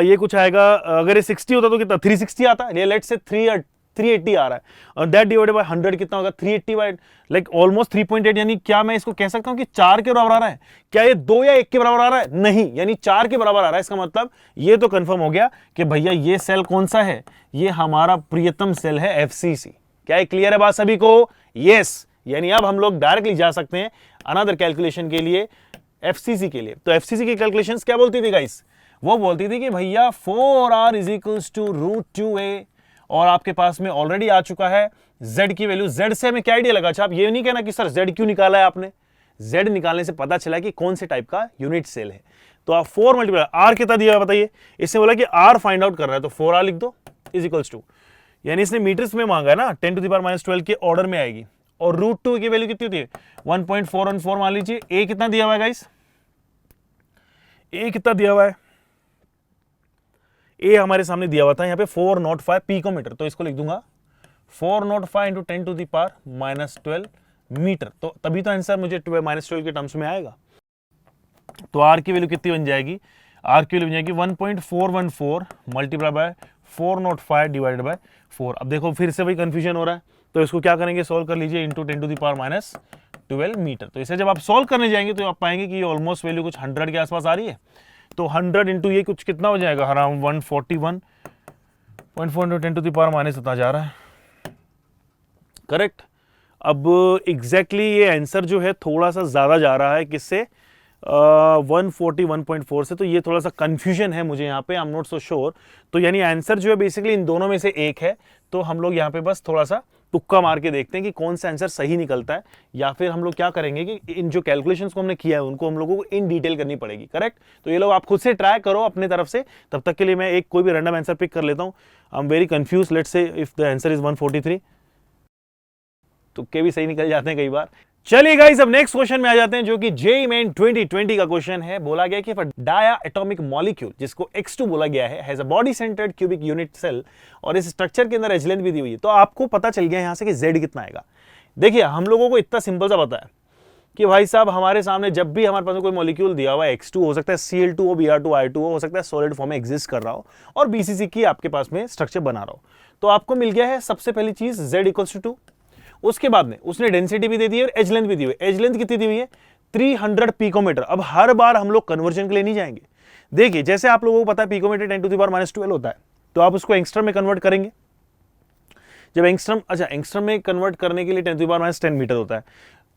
Speaker 1: ये कुछ आएगा, अगर ये 60 होता तो कितना 360 आता है, लेट्स से 380 आ रहा है, और दैट डिवाइडेड बाय 100 कितना होगा 380 बाय लाइक ऑलमोस्ट 3.8। यानी क्या मैं इसको कह सकता हूं कि 4 के बराबर आ रहा है, क्या ये 2 या 1 के बराबर आ रहा है, नहीं, यानी 4 के बराबर आ रहा है। इसका मतलब ये तो कंफर्म हो गया कि भैया ये सेल कौन सा है, ये हमारा प्रियतम सेल है एफसीसी। क्या ये क्लियर है बात सभी को, यस। यानी अब हम लोग डायरेक्टली जा सकते हैं अनदर कैलकुलेशन के लिए, एफसीसी के लिए। तो एफसीसी की कैलकुलेशंस क्या बोलती थी गाइस, वो बोलती थी कि भैया 4r is equals to √2a, और आपके पास में ऑलरेडी आ चुका है z की वैल्यू। z से हमें क्या आइडिया लगा, अच्छा आप ये नहीं कहना कि सर z क्यों निकाला है आपने, z निकालने से पता चला कि कौन से टाइप का यूनिट सेल है। तो आप 4 मल्टीप्लाई r कितना दिया बताइए, इसने बोला कि r फाइंड आउट कर रहा है, तो 4r लिख दो इज इक्वल्स टू, यानी इसने मीटर्स में मांगा है ना, 10 टू द पावर -12 के ऑर्डर में आएगी, और √2 की वैल्यू कितनी होती है 1.414 मान लीजिए। a कितना दिया हुआ है गाइस, a कितना दिया हुआ है, ए हमारे सामने दिया हुआ था यहाँ पे 405 पिकोमीटर, तो इसको लिख दूंगा 405 into 10 to the power -12 metre. तो तभी तो आंसर मुझे -12 के टर्म्स में आएगा। तो आर की वैल्यू कितनी बन जाएगी, आर की वैल्यू बन जाएगी 1.414 मल्टीप्लाई बाय 405 डिवाइडेड बाय 4। अब देखो फिर से वही कंफ्यूजन हो रहा है, तो इसको क्या करेंगे, सोल्व कर लीजिए into 10 to the power -12 metre. तो इसे जब आप सोल्व करने जाएंगे तो आप पाएंगे कि ये ऑलमोस्ट वैल्यू कुछ 100 के आसपास आ रही है। तो 100 इंटू ये कुछ कितना हो जाएगा, around 141.4 10 to the power minus उतना जा रहा है, करेक्ट। अब एग्जैक्टली ये आंसर जो है थोड़ा सा ज़्यादा जा रहा है किससे, 141.4 से, तो ये थोड़ा सा कंफ्यूजन है मुझे यहाँ पे, I am not so sure. तो यानी आंसर जो है बेसिकली इन दोनों में से एक है, तो हम लोग यहाँ पे बस थोड़ा सा तुक्का मार के देखते हैं कि कौन सा आंसर सही निकलता है, या फिर हम लोग क्या करेंगे कि इन जो कैलकुलेशंस को हमने किया है उनको हम लोगों को इन डिटेल करनी पड़ेगी। करेक्ट। तो ये लोग आप खुद से ट्राई करो अपने तरफ से, तब तक के लिए मैं एक कोई भी रैंडम आंसर पिक कर लेता हूँ। I am very confuse, let's say if the answer is 143। तुक्के भी सही निकल जाते हैं कई बार। चलिए गाइस, अब नेक्स्ट क्वेश्चन में आ जाते हैं, जो कि जेईई मेन 2020 का क्वेश्चन है। बोला गया कि डाया एटॉमिक मॉलिक्यूल, जिसको X2 बोला गया है, has a body centred cubic unit cell, और इस स्ट्रक्चर के अंदर एज लेंथ भी दी हुई है। तो आपको पता चल गया यहां से कि Z कितना आएगा। देखिए, हम लोगों को इतना सिंपल सा पता है कि भाई साहब हमारे सामने जब भी हमारे पास कोई मॉलिक्यूल दिया हुआ है, X2 हो सकता है Cl2 हो, Br2 I2 हो सकता है सॉलिड फॉर्म में एग्जिस्ट कर रहा हो, और BCC की आपके पास में स्ट्रक्चर बना रहा हो, तो आपको मिल गया है सबसे पहली चीज Z = 2। उसके बाद में उसने डेंसिटी भी दे दी है और एज लेंथ भी दी हुई है। एज लेंथ कितनी दी हुई है, 300 पिकोमीटर। अब हर बार हम लोग कन्वर्जन के लिए नहीं जाएंगे। देखिए, जैसे आप लोगों को पता है पिकोमीटर 10⁻12 होता है, तो आप उसको एंगस्ट्रम में कन्वर्ट करेंगे। जब एंगस्ट्रम, अच्छा एंगस्ट्रम में कन्वर्ट करने के लिए 10⁻10 मीटर होता है,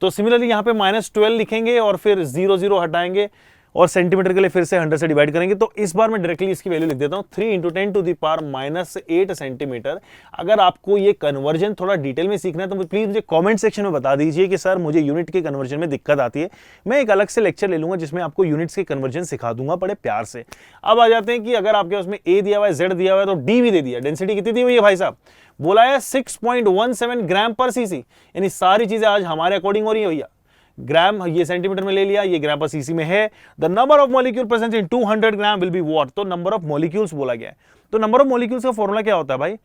Speaker 1: तो सिमिलरली यहाँ पे -12 लिखेंगे और फिर 0 हटाएंगे और सेंटीमीटर के लिए फिर से 100 से डिवाइड करेंगे। तो इस बार मैं डायरेक्टली इसकी वैल्यू लिख देता हूं, 3 × 10⁻⁸ सेंटीमीटर। अगर आपको ये कन्वर्जन थोड़ा डिटेल में सीखना है तो प्लीज मुझे कमेंट सेक्शन में बता दीजिए कि सर मुझे यूनिट के कन्वर्जन में दिक्कत आती है। मैं एक अलग से लेक्चर ले लूंगा जिसमें आपको यूनिट्स के कन्वर्जन सिखा दूंगा बड़े प्यार से। अब आ जाते हैं कि अगर आपके उसमें ए दिया हुआ है, जेड दिया हुआ है, तो डी भी दे दिया। डेंसिटी कितनी दी हुई है भाई साहब, बोला है 6.17 ग्राम पर सीसी। यानी सारी चीजें आज हमारे अकॉर्डिंग हो रही है भैया। ग्राम ये सेंटीमीटर में ले लिया, ये ग्राम पर सीसी में है। The number of molecule present in 200 gram will be what, तो नंबर ऑफ मॉलिक्यूल्स बोला गया है। तो नंबर ऑफ मॉलिक्यूल्स का फॉर्मूला क्या होता है भाई,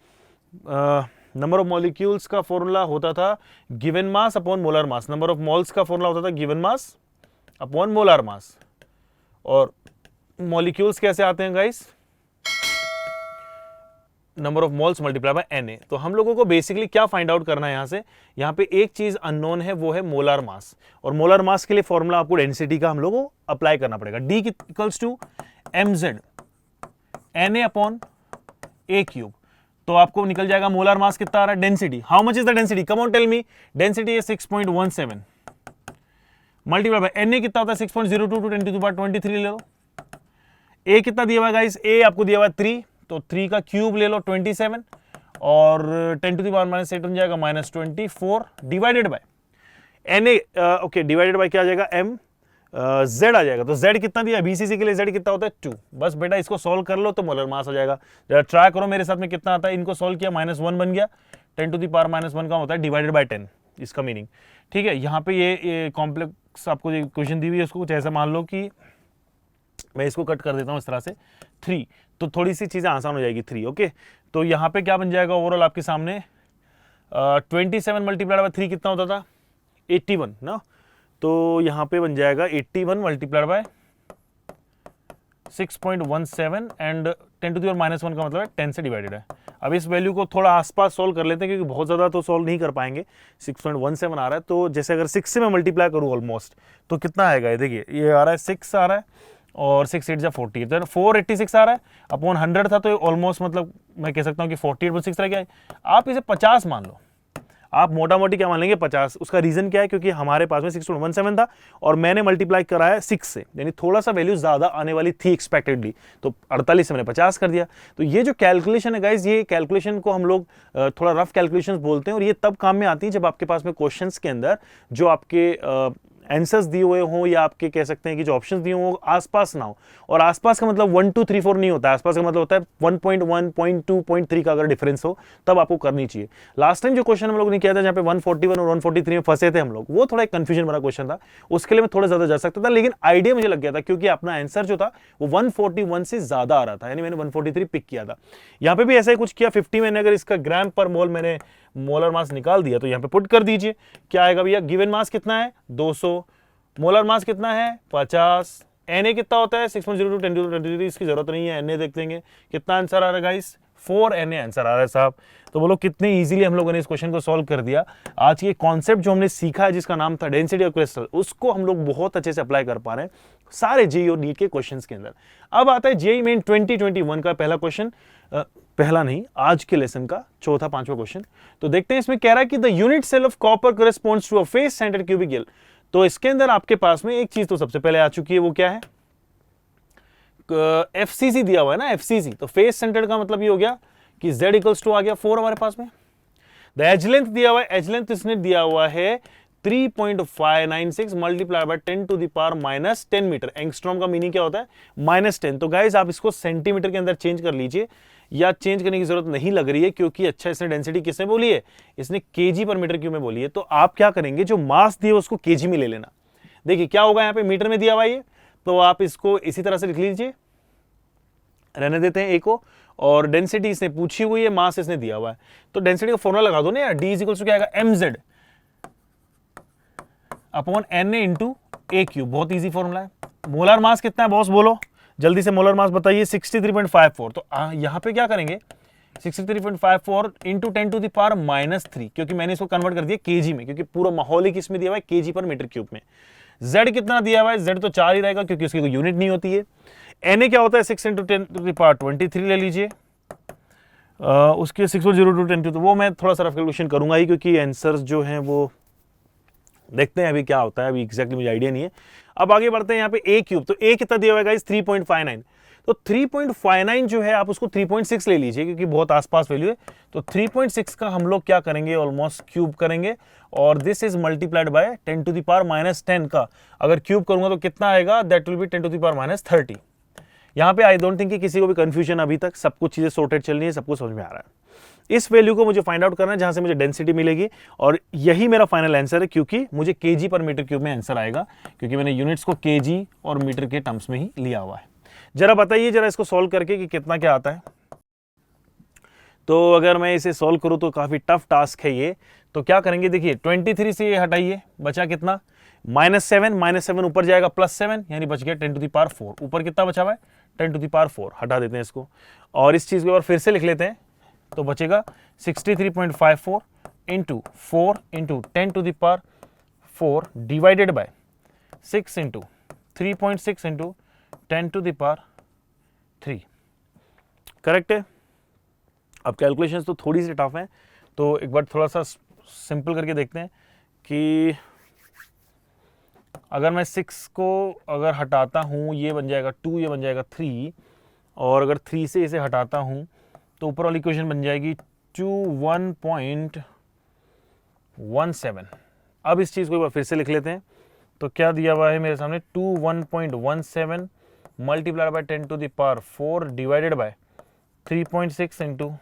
Speaker 1: नंबर ऑफ मॉलिक्यूल्स का फॉर्मूला होता था given mass upon molar mass. Number of moles का फॉर्मूला होता था गिवन मास अपॉन मोलर मास। और मॉलिक्यूल्स कैसे आते हैं guys, number of moles multiply by Na। तो हम लोगों को बेसिकली क्या फाइंड आउट करना है यहाँ से, यहाँ पे एक चीज अननोन है, वो है मोलर मास। और मोलर मास के लिए फॉर्मूला आपको डेंसिटी का हम लोगों को अप्लाई करना पड़ेगा। D = mz Na upon A³। तो आपको निकल जाएगा मोलर मास कितना आ रहा है, density. How much is the density, come on tell me. Density है 6.17 मल्टीप्लाई बाय Na कितना होता है 6.02 × 10⁻23 ले लो। A कितना दिया हुआ है गाइस, A आपको दिया हुआ है 3, तो 3 का क्यूब ले लो 27, और 10⁻8 बन जाएगा -24 divided by Na। Okay, divided by क्या आ जाएगा, m z आ जाएगा। तो z कितना दिया, BCC के लिए z कितना होता है 2। बस बेटा इसको सॉल्व कर लो तो मोलर मास आ जाएगा। जरा ट्राई करो मेरे साथ में कितना आता है। इनको सॉल्व किया -1 बन गया, 10⁻1 का होता है डिवाइडेड बाय 10, इसका मीनिंग। ठीक है, यहाँ पे ये कॉम्प्लेक्स आपको क्वेश्चन दी हुई है, उसको कुछ ऐसा मान लो कि मैं इसको कट कर देता हूँ इस तरह से 3, तो थोड़ी सी चीजें आसान हो जाएगी 3। ओके, तो यहाँ पे क्या बन जाएगा ओवरऑल आपके सामने 27 मल्टीप्लाइड बाय 3 कितना होता था 81 ना। तो यहाँ पे बन जाएगा 81 मल्टीप्लाइड बाय 6.17 एंड 10⁻1 का मतलब है 10 से डिवाइडेड है। अब इस वैल्यू को थोड़ा आसपास सोल्व कर लेते हैं क्योंकि बहुत ज़्यादा तो सोल्व नहीं कर पाएंगे। 6.17 आ रहा है, तो जैसे अगर 6 से मैं मल्टीप्लाई करूँ ऑलमोस्ट, तो कितना आएगा ये देखिए, ये आ रहा है 6 आ रहा है और 6 8 40, तो 486 आ रहा है अपॉन 100 था, तो ऑलमोस्ट मतलब मैं कह सकता हूँ कि 48.6 रह गया। आप इसे 50 मान लो, आप मोटा मोटी क्या मान लेंगे 50। उसका रीजन क्या है, क्योंकि हमारे पास में 6.17 था और मैंने मल्टीप्लाई करा है 6 से, यानी थोड़ा सा वैल्यू ज्यादा आने वाली थी एक्सपेक्टेडली, तो 48 से मैंने 50 कर दिया। तो ये जो कैलकुलेशन है गाइज, ये कैलकुलेशन को हम लोग थोड़ा रफ कैलकुलेशंस बोलते हैं, और ये तब काम में आती है जब आपके पास में क्वेश्चंस के अंदर जो आपके आंसर्स दिए हुए हों, या आपके कह सकते हैं कि जो ऑप्शंस दिए हों आसपास ना हो। और आसपास का मतलब 1 2 3 4 नहीं होता है, आसपास का मतलब होता है 1.1 0.2 0.3 का अगर डिफरेंस हो तब आपको करनी चाहिए। लास्ट टाइम जो क्वेश्चन हम लोग ने किया था जहाँ पे 141 और 143 में फंसे थे हम लोग, वो थोड़ा एक कंफ्यूजन वाला क्वेश्चन था, उसके लिए मैं थोड़ा ज्यादा जा सकता था, लेकिन आइडिया मुझे लग गया था क्योंकि अपना आंसर जो था वो 141 से ज्यादा आ रहा था, यानी मैंने 143 पिक किया था। यहाँ पे भी ऐसा ही कुछ किया, 50 मैंने अगर इसका ग्राम पर मोल मैंने मोलर मास निकाल दिया, तो यहाँ पे पुट कर दीजिए क्या आएगा भैया। गिवन मास कितना है 200, मोलर मास कितना है 50, Na कितना होता है 6.02 10⁻23, इसकी जरूरत नहीं है, Na देख लेंगे। कितना आंसर आ रहा है गाइस 4 Na आंसर आ रहा है साहब। तो बोलो कितने इजीली हम लोगों ने इस क्वेश्चन को सॉल्व कर दिया। आज ये कॉन्सेप्ट जो हमने सीखा है जिसका नाम था डेंसिटी ऑफ क्रिस्टल, उसको हम लोग बहुत अच्छे से अप्लाई कर पा रहे हैं। सारे जेई और नीट के क्वेश्चंस के अंदर। अब आता है जेई मेन 2021 का पहला क्वेश्चन, पहला नहीं, आज के लेसन का चौथा पांचवा क्वेश्चन। तो देखते हैं, इसमें कह रहा है कि the unit cell of copper corresponds to a face centred cubical. तो इसके अंदर आपके पास में एक चीज तो सबसे पहले आ चुकी है, वो क्या है, एफसीसी दिया हुआ है ना, एफसीसी। तो फेस सेंटर्ड का मतलब ये हो गया कि z इक्वल्स टू आ गया 4 हमारे पास में। द एज लेंथ दिया हुआ है, एज लेंथ इसने दिया हुआ है 3.596 multiply by 10 to the power -10 metre. Angstrom का मीनिंग क्या होता है, -10। तो गाइस आप इसको सेंटीमीटर के अंदर चेंज कर लीजिए, या चेंज करने की जरूरत नहीं लग रही है, क्योंकि अच्छा इसने डेंसिटी किसने बोली है, इसने केजी पर मीटर क्यूब में बोली है। तो आप क्या करेंगे, जो मास दिया उसको केजी में ले लेना। देखिए क्या होगा, यहाँ पे मीटर में दिया हुआ है, तो आप इसको इसी तरह से लिख लीजिए, रहने देते हैं ए को। और डेंसिटी इसने पूछी हुई है, मास इसने दिया हुआ है, तो डेंसिटी का फॉर्मूला लगा दो ना यार, डी इज इक्वल टू क्या आएगा, mz upon na into a cube. बहुत इजी फॉर्मूला है। मोलर मास कितना है बॉस, बोलो जल्दी से, मोलर मास बताइए, 63.54। तो यहाँ पे क्या करेंगे, 63.54 इंटू 10 टू द पावर -3, क्योंकि मैंने इसको कन्वर्ट कर दिया केजी में, क्योंकि पूरा माहौल ही किसमें दिया हुआ है, केजी पर मीटर क्यूब में। z कितना दिया हुआ है, z तो 4 ही रहेगा, क्योंकि उसकी कोई यूनिट नहीं होती है। na क्या होता है, 6 इंटू 10 टू द पावर 23 ले लीजिए। उसके 6.02 तो वो मैं थोड़ा सा रफ कैलकुलेशन करूंगा ही, क्योंकि आंसर्स जो हैं वो देखते हैं अभी क्या होता है, अभी एग्जैक्टली मुझे आइडिया नहीं है। अब आगे बढ़ते हैं, यहाँ पे ए क्यूब, तो ए कितना दिया हुआ है गाइस, 3.59। तो 3.59 जो है आप उसको 3.6 ले लीजिए, क्योंकि बहुत आसपास वैल्यू है। तो 3.6 का हम लोग क्या करेंगे, ऑलमोस्ट क्यूब करेंगे, और this is multiplied by 10 to the power -10 का अगर क्यूब करूंगा तो कितना आएगा, that will be 10 to the power -30। यहाँ पे आई डोंट थिंक कि किसी को भी कंफ्यूजन, अभी तक सब कुछ चीजें सॉर्टेड चल रही है, सब कुछ समझ में आ रहा है। इस वैल्यू को मुझे फाइंड आउट करना है, जहां से मुझे डेंसिटी मिलेगी, और यही मेरा फाइनल आंसर है, क्योंकि मुझे केजी पर मीटर क्यूब में आंसर आएगा, क्योंकि मैंने यूनिट्स को केजी और मीटर के टर्म्स में ही लिया हुआ है। जरा बताइए जरा इसको सॉल्व करके कि कितना क्या आता है। तो अगर मैं इसे सॉल्व करूं तो काफी टफ टास्क है ये। तो क्या करेंगे, देखिए 23 से ये हटाइए, बचा कितना, -7 ऊपर जाएगा +7, यानी बच गया 10 टू द पावर 4। ऊपर कितना बचा हुआ है, 10 टू द पावर 4। हटा देते हैं इसको, और इस चीज को फिर से लिख लेते हैं, तो बचेगा 63.54 into 4 into 10 to the power 4 divided by 6 into 3.6 into 10 to the power 3। Correct है। अब कैलकुलेशंस तो थोड़ी सी टफ है, तो एक बार थोड़ा सा सिंपल करके देखते हैं कि अगर मैं 6 को अगर हटाता हूँ, ये बन जाएगा 2, ये बन जाएगा 3, और अगर 3 से इसे हटाता हूँ तो ऊपर वाली इक्वेशन बन जाएगी 21.17। अब इस चीज़ को एक बार फिर से लिख लेते हैं, तो क्या दिया हुआ है मेरे सामने, 21.17 multiplied by 10 to the power 4 divided by 3.6 into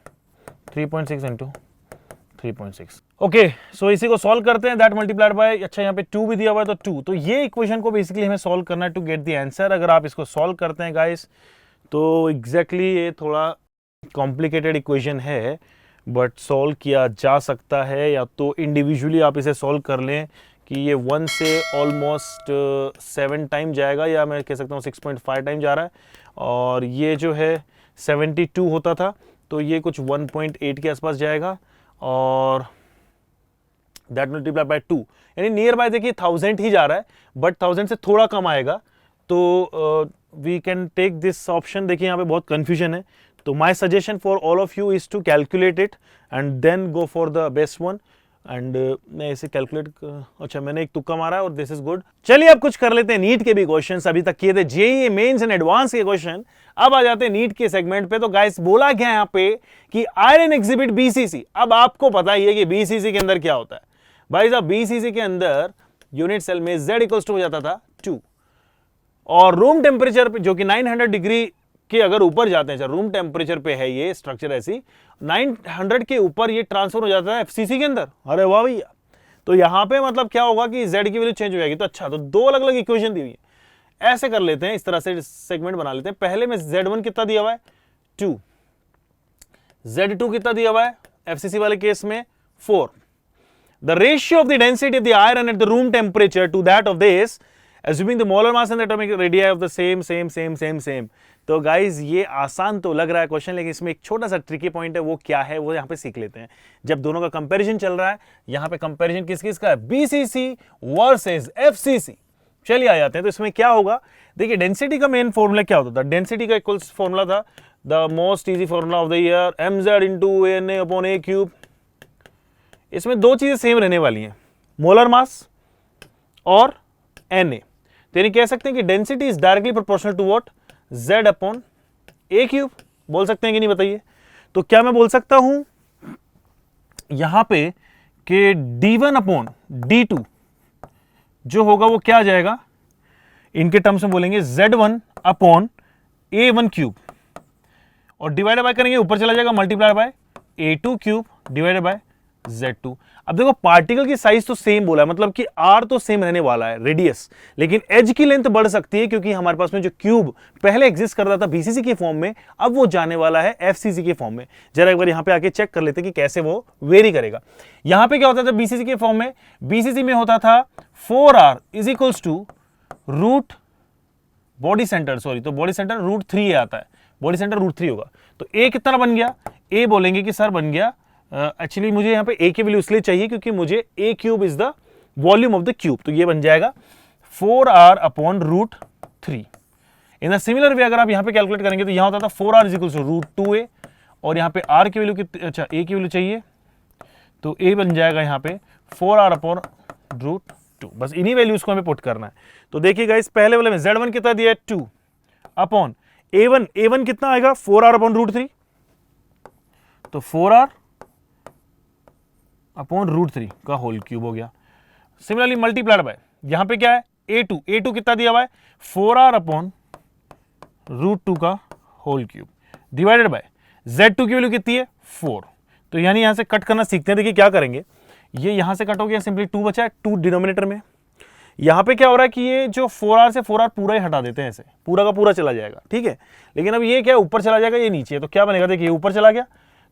Speaker 1: 3.6। Okay, so इसी को सॉल्व करते हैं, दैट मल्टीप्लाइड बाय, अच्छा यहाँ पे 2 भी दिया हुआ है तो 2। तो ये इक्वेशन को बेसिकली हमें सॉल्व करना है टू गेट द आंसर। अगर आप इसको सॉल्व करते हैं गाइस, तो एग्जैक्टली ये थोड़ा कॉम्प्लिकेटेड इक्वेशन है, बट सॉल्व किया जा सकता है, या तो इंडिविजुअली आप इसे सॉल्व कर लें कि ये 1 से ऑलमोस्ट 7 टाइम जाएगा, या मैं कह सकता हूँ 6.5 टाइम जा रहा है, और ये जो है 72 होता था, तो ये कुछ 1.8 के आसपास जाएगा, और दैट मल्टीप्लाई बाय 2, यानी नियर बाय देखिए 1000 ही जा रहा है, बट 1000 से थोड़ा कम आएगा। तो we can take this option. देखिए यहाँ पे बहुत कंफ्यूजन है, तो my suggestion for all of you is to calculate it and then go for the best one. And मैं इसे कैलकुलेट, अच्छा मैंने एक तुक्का मारा है, और दिस इज गुड। चलिए अब कुछ कर लेते हैं नीट के भी क्वेश्चंस। अभी तक किए थे जेईई मेंस एंड एडवांस के क्वेश्चन, अब आ जाते हैं नीट के सेगमेंट पे। तो गाइस बोला गया यहाँ पे कि आयरन एग्जिबिट बीसीसी। अब आपको पता ही है कि बीसीसी के अंदर क्या होता है भाई साहब। बीसीसी के अंदर यूनिट सेल में z इक्वल्स टू हो जाता था 2, और रूम टेम्परेचर पे जो कि 900 डिग्री के अगर ऊपर जाते हैं, रूम टेम्परेचर पे है ये स्ट्रक्चर ऐसी, 900 के ऊपर ये ट्रांसफर हो जाता है एफसीसी के अंदर। अरे वाह भैया, तो यहां पे मतलब क्या होगा कि z की वैल्यू चेंज हो जाएगी। तो अच्छा, तो दो अलग अलग इक्वेशन दी हुई है, ऐसे कर लेते हैं, इस तरह से सेगमेंट बना लेते हैं। पहले में z1 कितना दिया हुआ है 2, z2 कितना दिया हुआ है एफसीसी वाले केस में 4। The ratio of the density of the iron at the room temperature to that of this, assuming the molar mass and the atomic radii of the same। तो गाइज ये आसान तो लग रहा है क्वेश्चन, लेकिन इसमें एक छोटा सा ट्रिकी पॉइंट है, वो क्या है वो यहाँ पे सीख लेते हैं। जब दोनों का कंपैरिजन चल रहा है, यहाँ पे कंपैरिजन किस किस का है, बीसीसी वर्सेस एफसीसी। चलिए आ जाते हैं। तो इसमें क्या होगा, देखिए डेंसिटी का मेन फॉर्मूला क्या होता था, डेंसिटी का इक्वल्स फॉर्मूला था the most easy formula of the year mz into n upon a cube. इसमें दो चीजें सेम रहने वाली हैं, मोलर मास और Na। तो यानी कह सकते हैं कि density is directly proportional to what, z upon a cube. बोल सकते हैं कि नहीं बताइए। तो क्या मैं बोल सकता हूं यहां पे कि d1 अपॉन d2 जो होगा वो क्या आ जाएगा, इनके टर्म्स में बोलेंगे z1 अपॉन a1 क्यूब और डिवाइड बाय करेंगे ऊपर चला जाएगा multiply by a2 cube divided bye z2। अब देखो पार्टिकल की साइज तो सेम बोला है, मतलब कि r तो सेम रहने वाला है रेडियस, लेकिन एज की लेंथ बढ़ सकती है क्योंकि हमारे पास में जो क्यूब पहले एग्जिस्ट करता था बीसीसी के फॉर्म में, अब वो जाने वाला है एफसीसी के फॉर्म में। जरा एक बार यहां पे आके चेक कर लेते हैं कि कैसे वो वेरी करेगा। यहां पे क्या होता था बीसीसी के फॉर्म में, बीसीसी में होता था 4r is equals to root body centre, sorry तो बॉडी सेंटर रूट 3 आता है, बॉडी सेंटर रूट 3 होगा। तो a कितना बन गया, a बोलेंगे कि सर बन गया, एक्चुअली मुझे यहाँ पे a की वैल्यू इसलिए चाहिए क्योंकि मुझे a cube is the volume of the cube, तो ये बन जाएगा 4r upon root 3। In the similar way अगर आप यहाँ पे कैलकुलेट करेंगे तो यहाँ होता था 4r is equal to root 2a और यहाँ पे r की वैल्यू कितनी, अच्छा a की वैल्यू चाहिए तो a बन जाएगा यहाँ पे 4r अपॉन रूट 2। बस इन्हीं वैल्यूज को हमें पुट करना है। तो देखिए गाइस पहले वाले में z1 कितना दिया है 2 अपॉन a1 कितना आएगा 4r अपॉन रूट 3, तो 4r अपॉन रूट 3 का होल क्यूब हो गया। सिमिलरली मल्टीप्लाइड बाय यहां पे क्या है a2 कितना दिया हुआ है 4r अपॉन रूट 2 का whole cube divided bye z2 की वैल्यू कितनी है 4। तो यानी यहां से कट करना सीखते हैं। देखिए क्या करेंगे, ये यहां से कट हो गया, सिंपली 2 बचा है, 2 डिनोमिनेटर में। यहां पे क्या हो रहा है कि ये जो 4r से 4r पूरा ही हटा देते हैं, ऐसे पूरा का पूरा चला जाएगा, ठीक है। लेकिन अब ये क्या ऊपर चला जाएगा, ये नीचे है, तो क्या बनेगा, देखिए ऊपर चला गया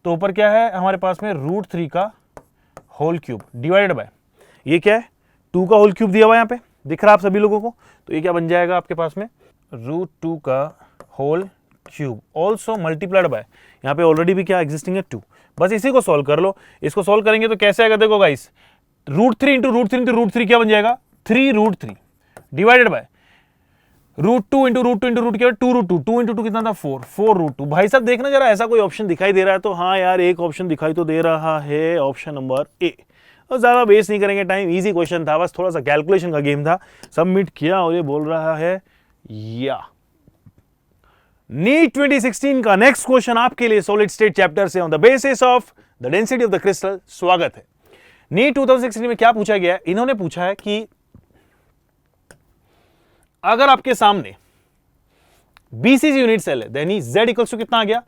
Speaker 1: तो ऊपर क्या है हमारे पास में रूट 3 का होल क्यूब डिवाइडेड बाय ये क्या है 2 का होल क्यूब दिया हुआ है, यहाँ पे दिख रहा है आप सभी लोगों को। तो ये क्या बन जाएगा आपके पास में रूट 2 का whole cube also multiplied by यहाँ पे ऑलरेडी भी क्या एग्जिस्टिंग है 2। बस इसी को सॉल्व कर लो। इसको सॉल्व करेंगे तो कैसे आएगा, देखो गाइस रूट 3 इंटू रूट 3 क्या बन जाएगा 3 root 3 divided by root 2 into root 2 2 root 2 into 2 कितना था 4 रूट 2। भाई साहब देखना जरा ऐसा कोई ऑप्शन दिखाई दे रहा है तो हाँ यार एक ऑप्शन दिखाई तो दे रहा है, ऑप्शन नंबर ए। और ज्यादा वेस्ट नहीं करेंगे टाइम, इजी क्वेश्चन था, बस थोड़ा सा कैलकुलेशन का गेम था। सबमिट किया और ये बोल रहा है या नीट 2016 का नेक्स्ट क्वेश्चन आपके लिए सॉलिड स्टेट चैप्टर से on the basis of the density of the crystal. स्वागत है। नीट 2016 में क्या पूछा गया है, इन्होंने पूछा है कि अगर आपके सामने बीसीसी यूनिट सेल है देन z इक्वल्स टू कितना आ गया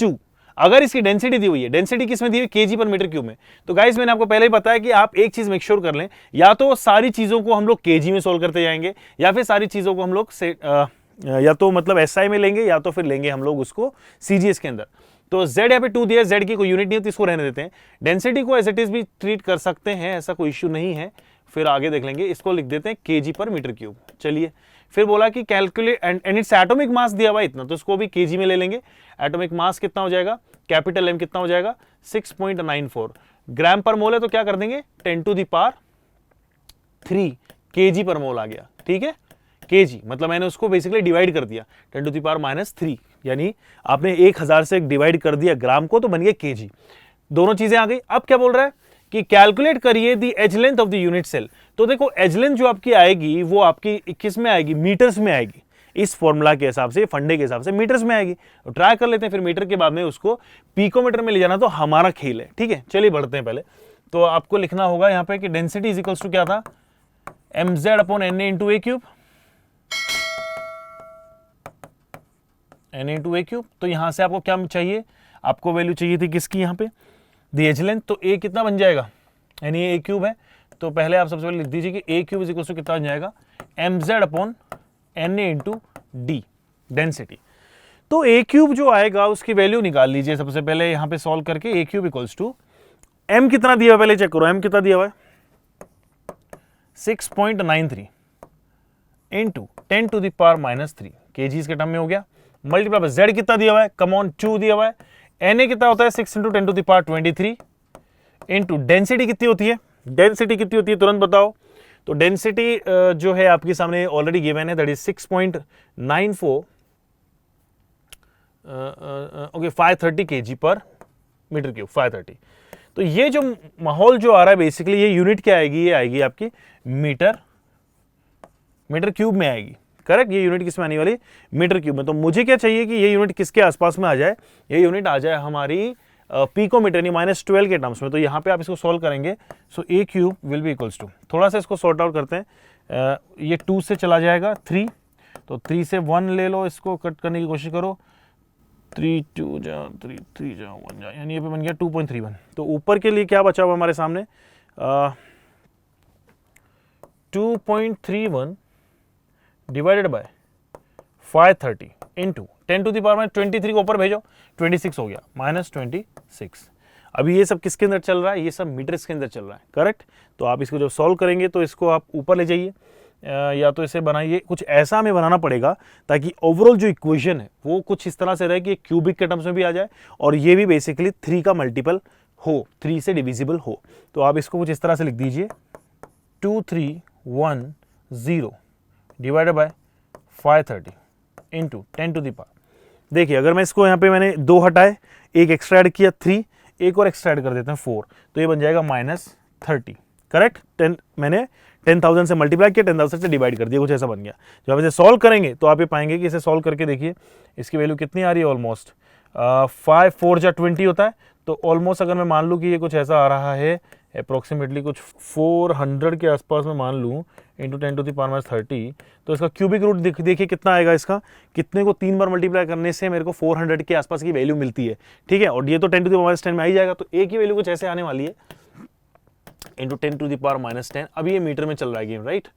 Speaker 1: 2। अगर इसकी डेंसिटी दी हुई है, डेंसिटी किसमें दी हुई केजी पर मीटर क्यूब में। तो गाइस मैंने आपको पहले ही बताया कि आप एक चीज मेक श्योर कर लें, या तो सारी चीजों को हम लोग केजी में सोल्व करते जाएंगे या फिर सारी चीजों को हम लोग या तो मतलब एसआई में लेंगे या तो फिर लेंगे हम लोग उसको सीजीएस के अंदर। तो z यहाँ पे 2 दिया, z की कोई यूनिट नहीं होती, इसको रहने देते हैं। डेंसिटी को एज इट इज भी ट्रीट कर सकते हैं, ऐसा कोई इश्यू नहीं है, फिर आगे देख लेंगे। इसको लिख देते हैं केजी पर मीटर क्यूब। चलिए फिर बोला कि calculate and its atomic mass दिया हुआ इतना, तो इसको भी केजी में ले लेंगे। एटॉमिक मास कितना हो जाएगा, कैपिटल एम कितना हो जाएगा 6.94 ग्राम पर मोल है, तो क्या कर देंगे 10 टू द पावर 3 केजी पर मोल आ गया, ठीक है। केजी मतलब मैंने उसको बेसिकली डिवाइड कर दिया 10 टू द पावर -3, यानी आपने 1000 से डिवाइड कर दिया ग्राम को तो बन गया केजी। दोनों चीजें आ गई। अब क्या बोल रहा है कि कैलकुलेट करिए the edge length of the unit cell. तो देखो एज लेंथ जो आपकी आएगी वो आपकी 21 में आएगी, मीटर्स में आएगी। इस फॉर्मूला के हिसाब से, फंडे के हिसाब से मीटर्स में आएगी। तो ट्राई कर लेते हैं, फिर मीटर के बाद में उसको पिकोमीटर में ले जाना तो हमारा खेल है, ठीक है। चलिए बढ़ते हैं। पहले तो आपको लिखना होगा यहाँ पे कि डेंसिटी इज इक्वल्स टू क्या था mz upon na into a cube, na into a cube. तो यहां से आपको क्या चाहिए, आपको वैल्यू चाहिए थी किसकी यहाँ पे दी एज लेंथ। तो a कितना बन जाएगा, यानी ए क्यूब है, तो पहले आप सबसे पहले लिख दीजिए कि ए क्यूब इज इक्वल टू कितना बन जाएगा mz upon na into D density. तो ए क्यूब जो आएगा उसकी वैल्यू निकाल लीजिए सबसे पहले यहाँ पे सॉल्व करके। ए क्यूब इक्वल्स टू m कितना दिया हुआ पहले चेक करो, m कितना दिया हुआ है 6.93 into 10 to the power -3 kgs के टर्म में हो गया। मल्टीप्लाई बाय z कितना दिया हुआ है, कम ऑन 2 दिया हुआ है। na कितना होता है 6 into 10 to the power 23 into density कितनी होती है, डेंसिटी कितनी होती है तुरंत बताओ। तो डेंसिटी जो है आपके सामने ऑलरेडी गिवन है, दैट इज 6.94 ओके 530 kg पर मीटर क्यूब 530। तो ये जो माहौल जो आ रहा है बेसिकली ये यूनिट क्या आएगी, ये आएगी आपकी मीटर क्यूब में आएगी। करेक्ट, ये यूनिट किस में आने वाली, मीटर क्यूब में। तो मुझे क्या चाहिए कि ये यूनिट किसके आसपास में आ जाए, ये यूनिट आ जाए हमारी पिकोमीटर यानी -12 के टर्म्स में। तो यहाँ पे आप इसको सॉल्व करेंगे, so a cube will be equals to, थोड़ा सा इसको सॉर्ट आउट करते हैं, ये 2 से चला जाएगा 3, तो 3 से 1 ले लो, इसको कट करने की कोशिश करो, 3 2 जा 3 3 जा 1 जा, यानी ये पे बन गया 2.31। तो ऊपर के लिए क्या बचा हुआ हमारे सामने 2.31 divided by 530 into 10 to the power -23 को ऊपर भेजो, 26 हो गया, -26। अभी ये सब किसके अंदर चल रहा है, ये सब मीटर्स के अंदर चल रहा है। करेक्ट, तो आप इसको जब सॉल्व करेंगे तो इसको आप ऊपर ले जाइए, या तो इसे बनाइए, कुछ ऐसा हमें बनाना पड़ेगा ताकि ओवरऑल जो इक्वेशन है वो कुछ इस तरह से रहे कि क्यूबिक के टर्म्स में भी आ जाए और ये भी बेसिकली 3 का मल्टीपल हो, 3 से डिविजिबल हो। तो आप इसको कुछ इस तरह से लिख दीजिए, 2310 divided by 530 into 10 to the power. देखिए अगर मैं इसको यहाँ पे मैंने 2 हटाए, एक एक्स्ट्रा ऐड किया 3, एक और एक्स्ट्रा ऐड कर देते हैं 4, तो ये बन जाएगा -30। करेक्ट, 10 मैंने 10,000 से मल्टीप्लाई किया, 10,000 से डिवाइड कर दिया, कुछ ऐसा बन गया। जब आप इसे सॉल्व करेंगे तो आप ये पाएंगे कि इसे सॉल्व करके देखिए इसकी वैल्यू कितनी आ रही है, ऑलमोस्ट 5 4 जा 20 होता है। तो ऑलमोस्ट अगर मैं मान लूँ कि ये कुछ ऐसा आ रहा है अप्रोक्सीमेटली कुछ 400 के आसपास में मान लूँ, इंटू 10 टू द पावर -30, तो इसका क्यूबिक रूट देखिए कितना आएगा, इसका कितने को 3 बार मल्टीप्लाई करने से मेरे को 400 के आसपास की वैल्यू मिलती है। ठीक है, और ये तो 10 टू द पावर -10 में आ ही जाएगा, तो एक ही वैल्यू कुछ ऐसे आने वाली है, इंटू 10 टू द पावर -10। अभी ये मीटर में चल रहा है गेम, राइट।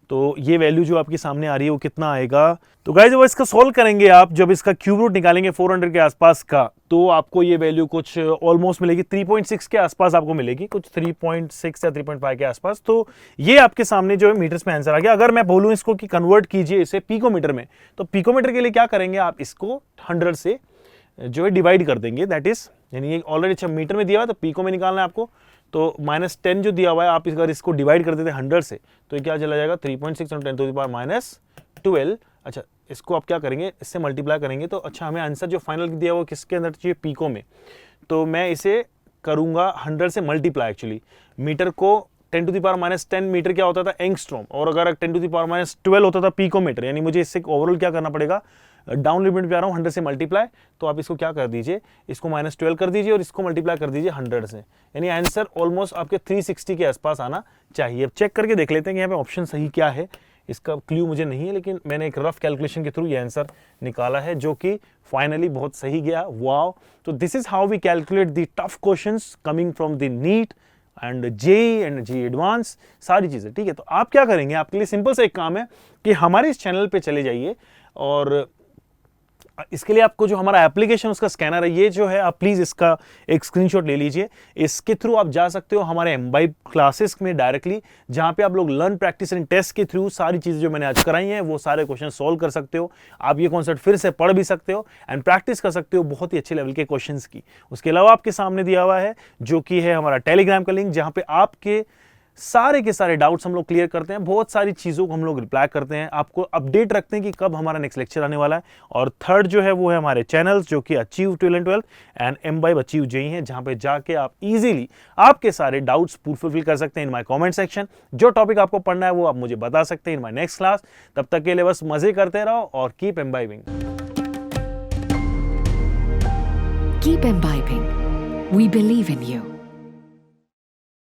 Speaker 1: तो ये वैल्यू जो आपके सामने आ रही है वो कितना आएगा, तो गाइस जब इसका सॉल्व करेंगे आप, जब इसका क्यूब रूट निकालेंगे 400 के आसपास का, तो आपको ये वैल्यू कुछ ऑलमोस्ट मिलेगी 3.6 के आसपास आपको मिलेगी, कुछ 3.6 या 3.5 के आसपास। तो ये आपके सामने जो है मीटर्स में आंसर आ गया। अगर मैं बोलूं इसको कि कन्वर्ट कीजिए इसे पिकोमीटर में, तो पिकोमीटर के लिए क्या करेंगे आप, इसको 100 से जो है डिवाइड कर देंगे, दैट इज यानी ये ऑलरेडी मीटर में दिया हुआ है तो पिको में निकालना है आपको। तो -10 जो दिया हुआ है, आप अगर इसको डिवाइड कर देते हैं 100 से, तो ये क्या चला जाएगा 3.6 × 10 टू द पावर -12। अच्छा, इसको आप क्या करेंगे, इससे मल्टीप्लाई करेंगे तो अच्छा हमें आंसर जो फाइनल दिया हुआ किसके अंदर चाहिए, पिको में। तो मैं इसे करूंगा 100 से मल्टीप्लाई, एक्चुअली मीटर को 10 टू द पावर -10 मीटर क्या होता था, एंगस्ट्रॉम, और अगर 10 टू द पावर -12 होता था पिकोमीटर, यानी मुझे इससे ओवरऑल क्या करना पड़ेगा, डाउन लिमिट पे आ रहा हूँ 100 से मल्टीप्लाई। तो आप इसको क्या कर दीजिए, इसको -12 कर दीजिए और इसको मल्टीप्लाई कर दीजिए 100 से, यानी आंसर ऑलमोस्ट आपके 360 के आसपास आना चाहिए। अब चेक करके देख लेते हैं कि यहाँ पे ऑप्शन सही क्या है, इसका क्ल्यू मुझे नहीं है, लेकिन मैंने एक रफ कैलकुलेशन के थ्रू ये आंसर निकाला है जो कि फाइनली बहुत सही गया। वाओ, तो this is how we calculate the tough questions coming from the NEET and JEE and JEE advance, सारी चीजें। ठीक है, तो आप क्या करेंगे, आपके लिए सिंपल सा एक काम है कि हमारे इस चैनल पे चले जाइए और इसके लिए आपको जो हमारा एप्लीकेशन उसका स्कैनर है, ये जो है आप प्लीज इसका एक स्क्रीनशॉट ले लीजिए। इसके थ्रू आप जा सकते हो हमारे एमबाइब क्लासेस में डायरेक्टली, जहां पे आप लोग लर्न प्रैक्टिस एंड टेस्ट के थ्रू सारी चीजें जो मैंने आज कराई हैं वो सारे क्वेश्चन सॉल्व कर सकते हो। आप ये कॉन्सेप्ट फिर से पढ़ भी सकते हो एंड प्रैक्टिस कर सकते हो बहुत ही अच्छे लेवल के क्वेश्चंस की। उसके अलावा आपके सामने दिया हुआ है जो कि है हमारा टेलीग्राम का लिंक, जहां पे आपके सारे के सारे डाउट्स हम लोग क्लियर करते हैं, बहुत सारी चीज़ों को हम लोग रिप्लाई करते हैं, आपको अपडेट रखते हैं कि कब हमारा नेक्स्ट लेक्चर आने वाला है। और थर्ड जो है वो है हमारे चैनल्स जो कि अचीव 12 एंड एमबाइब अचीव जेईई हैं, जहां पे जाके आप इजीली आपके सारे डाउट्स फुलफिल कर सकते हैं इन माय कमेंट सेक्शन। जो टॉपिक आपको पढ़ना है वो आप मुझे बता सकते हैं इन माय नेक्स्ट क्लास। तब तक के लिए बस मजे करते रहो और keep imbibing.
Speaker 2: Keep imbibing. We believe in you.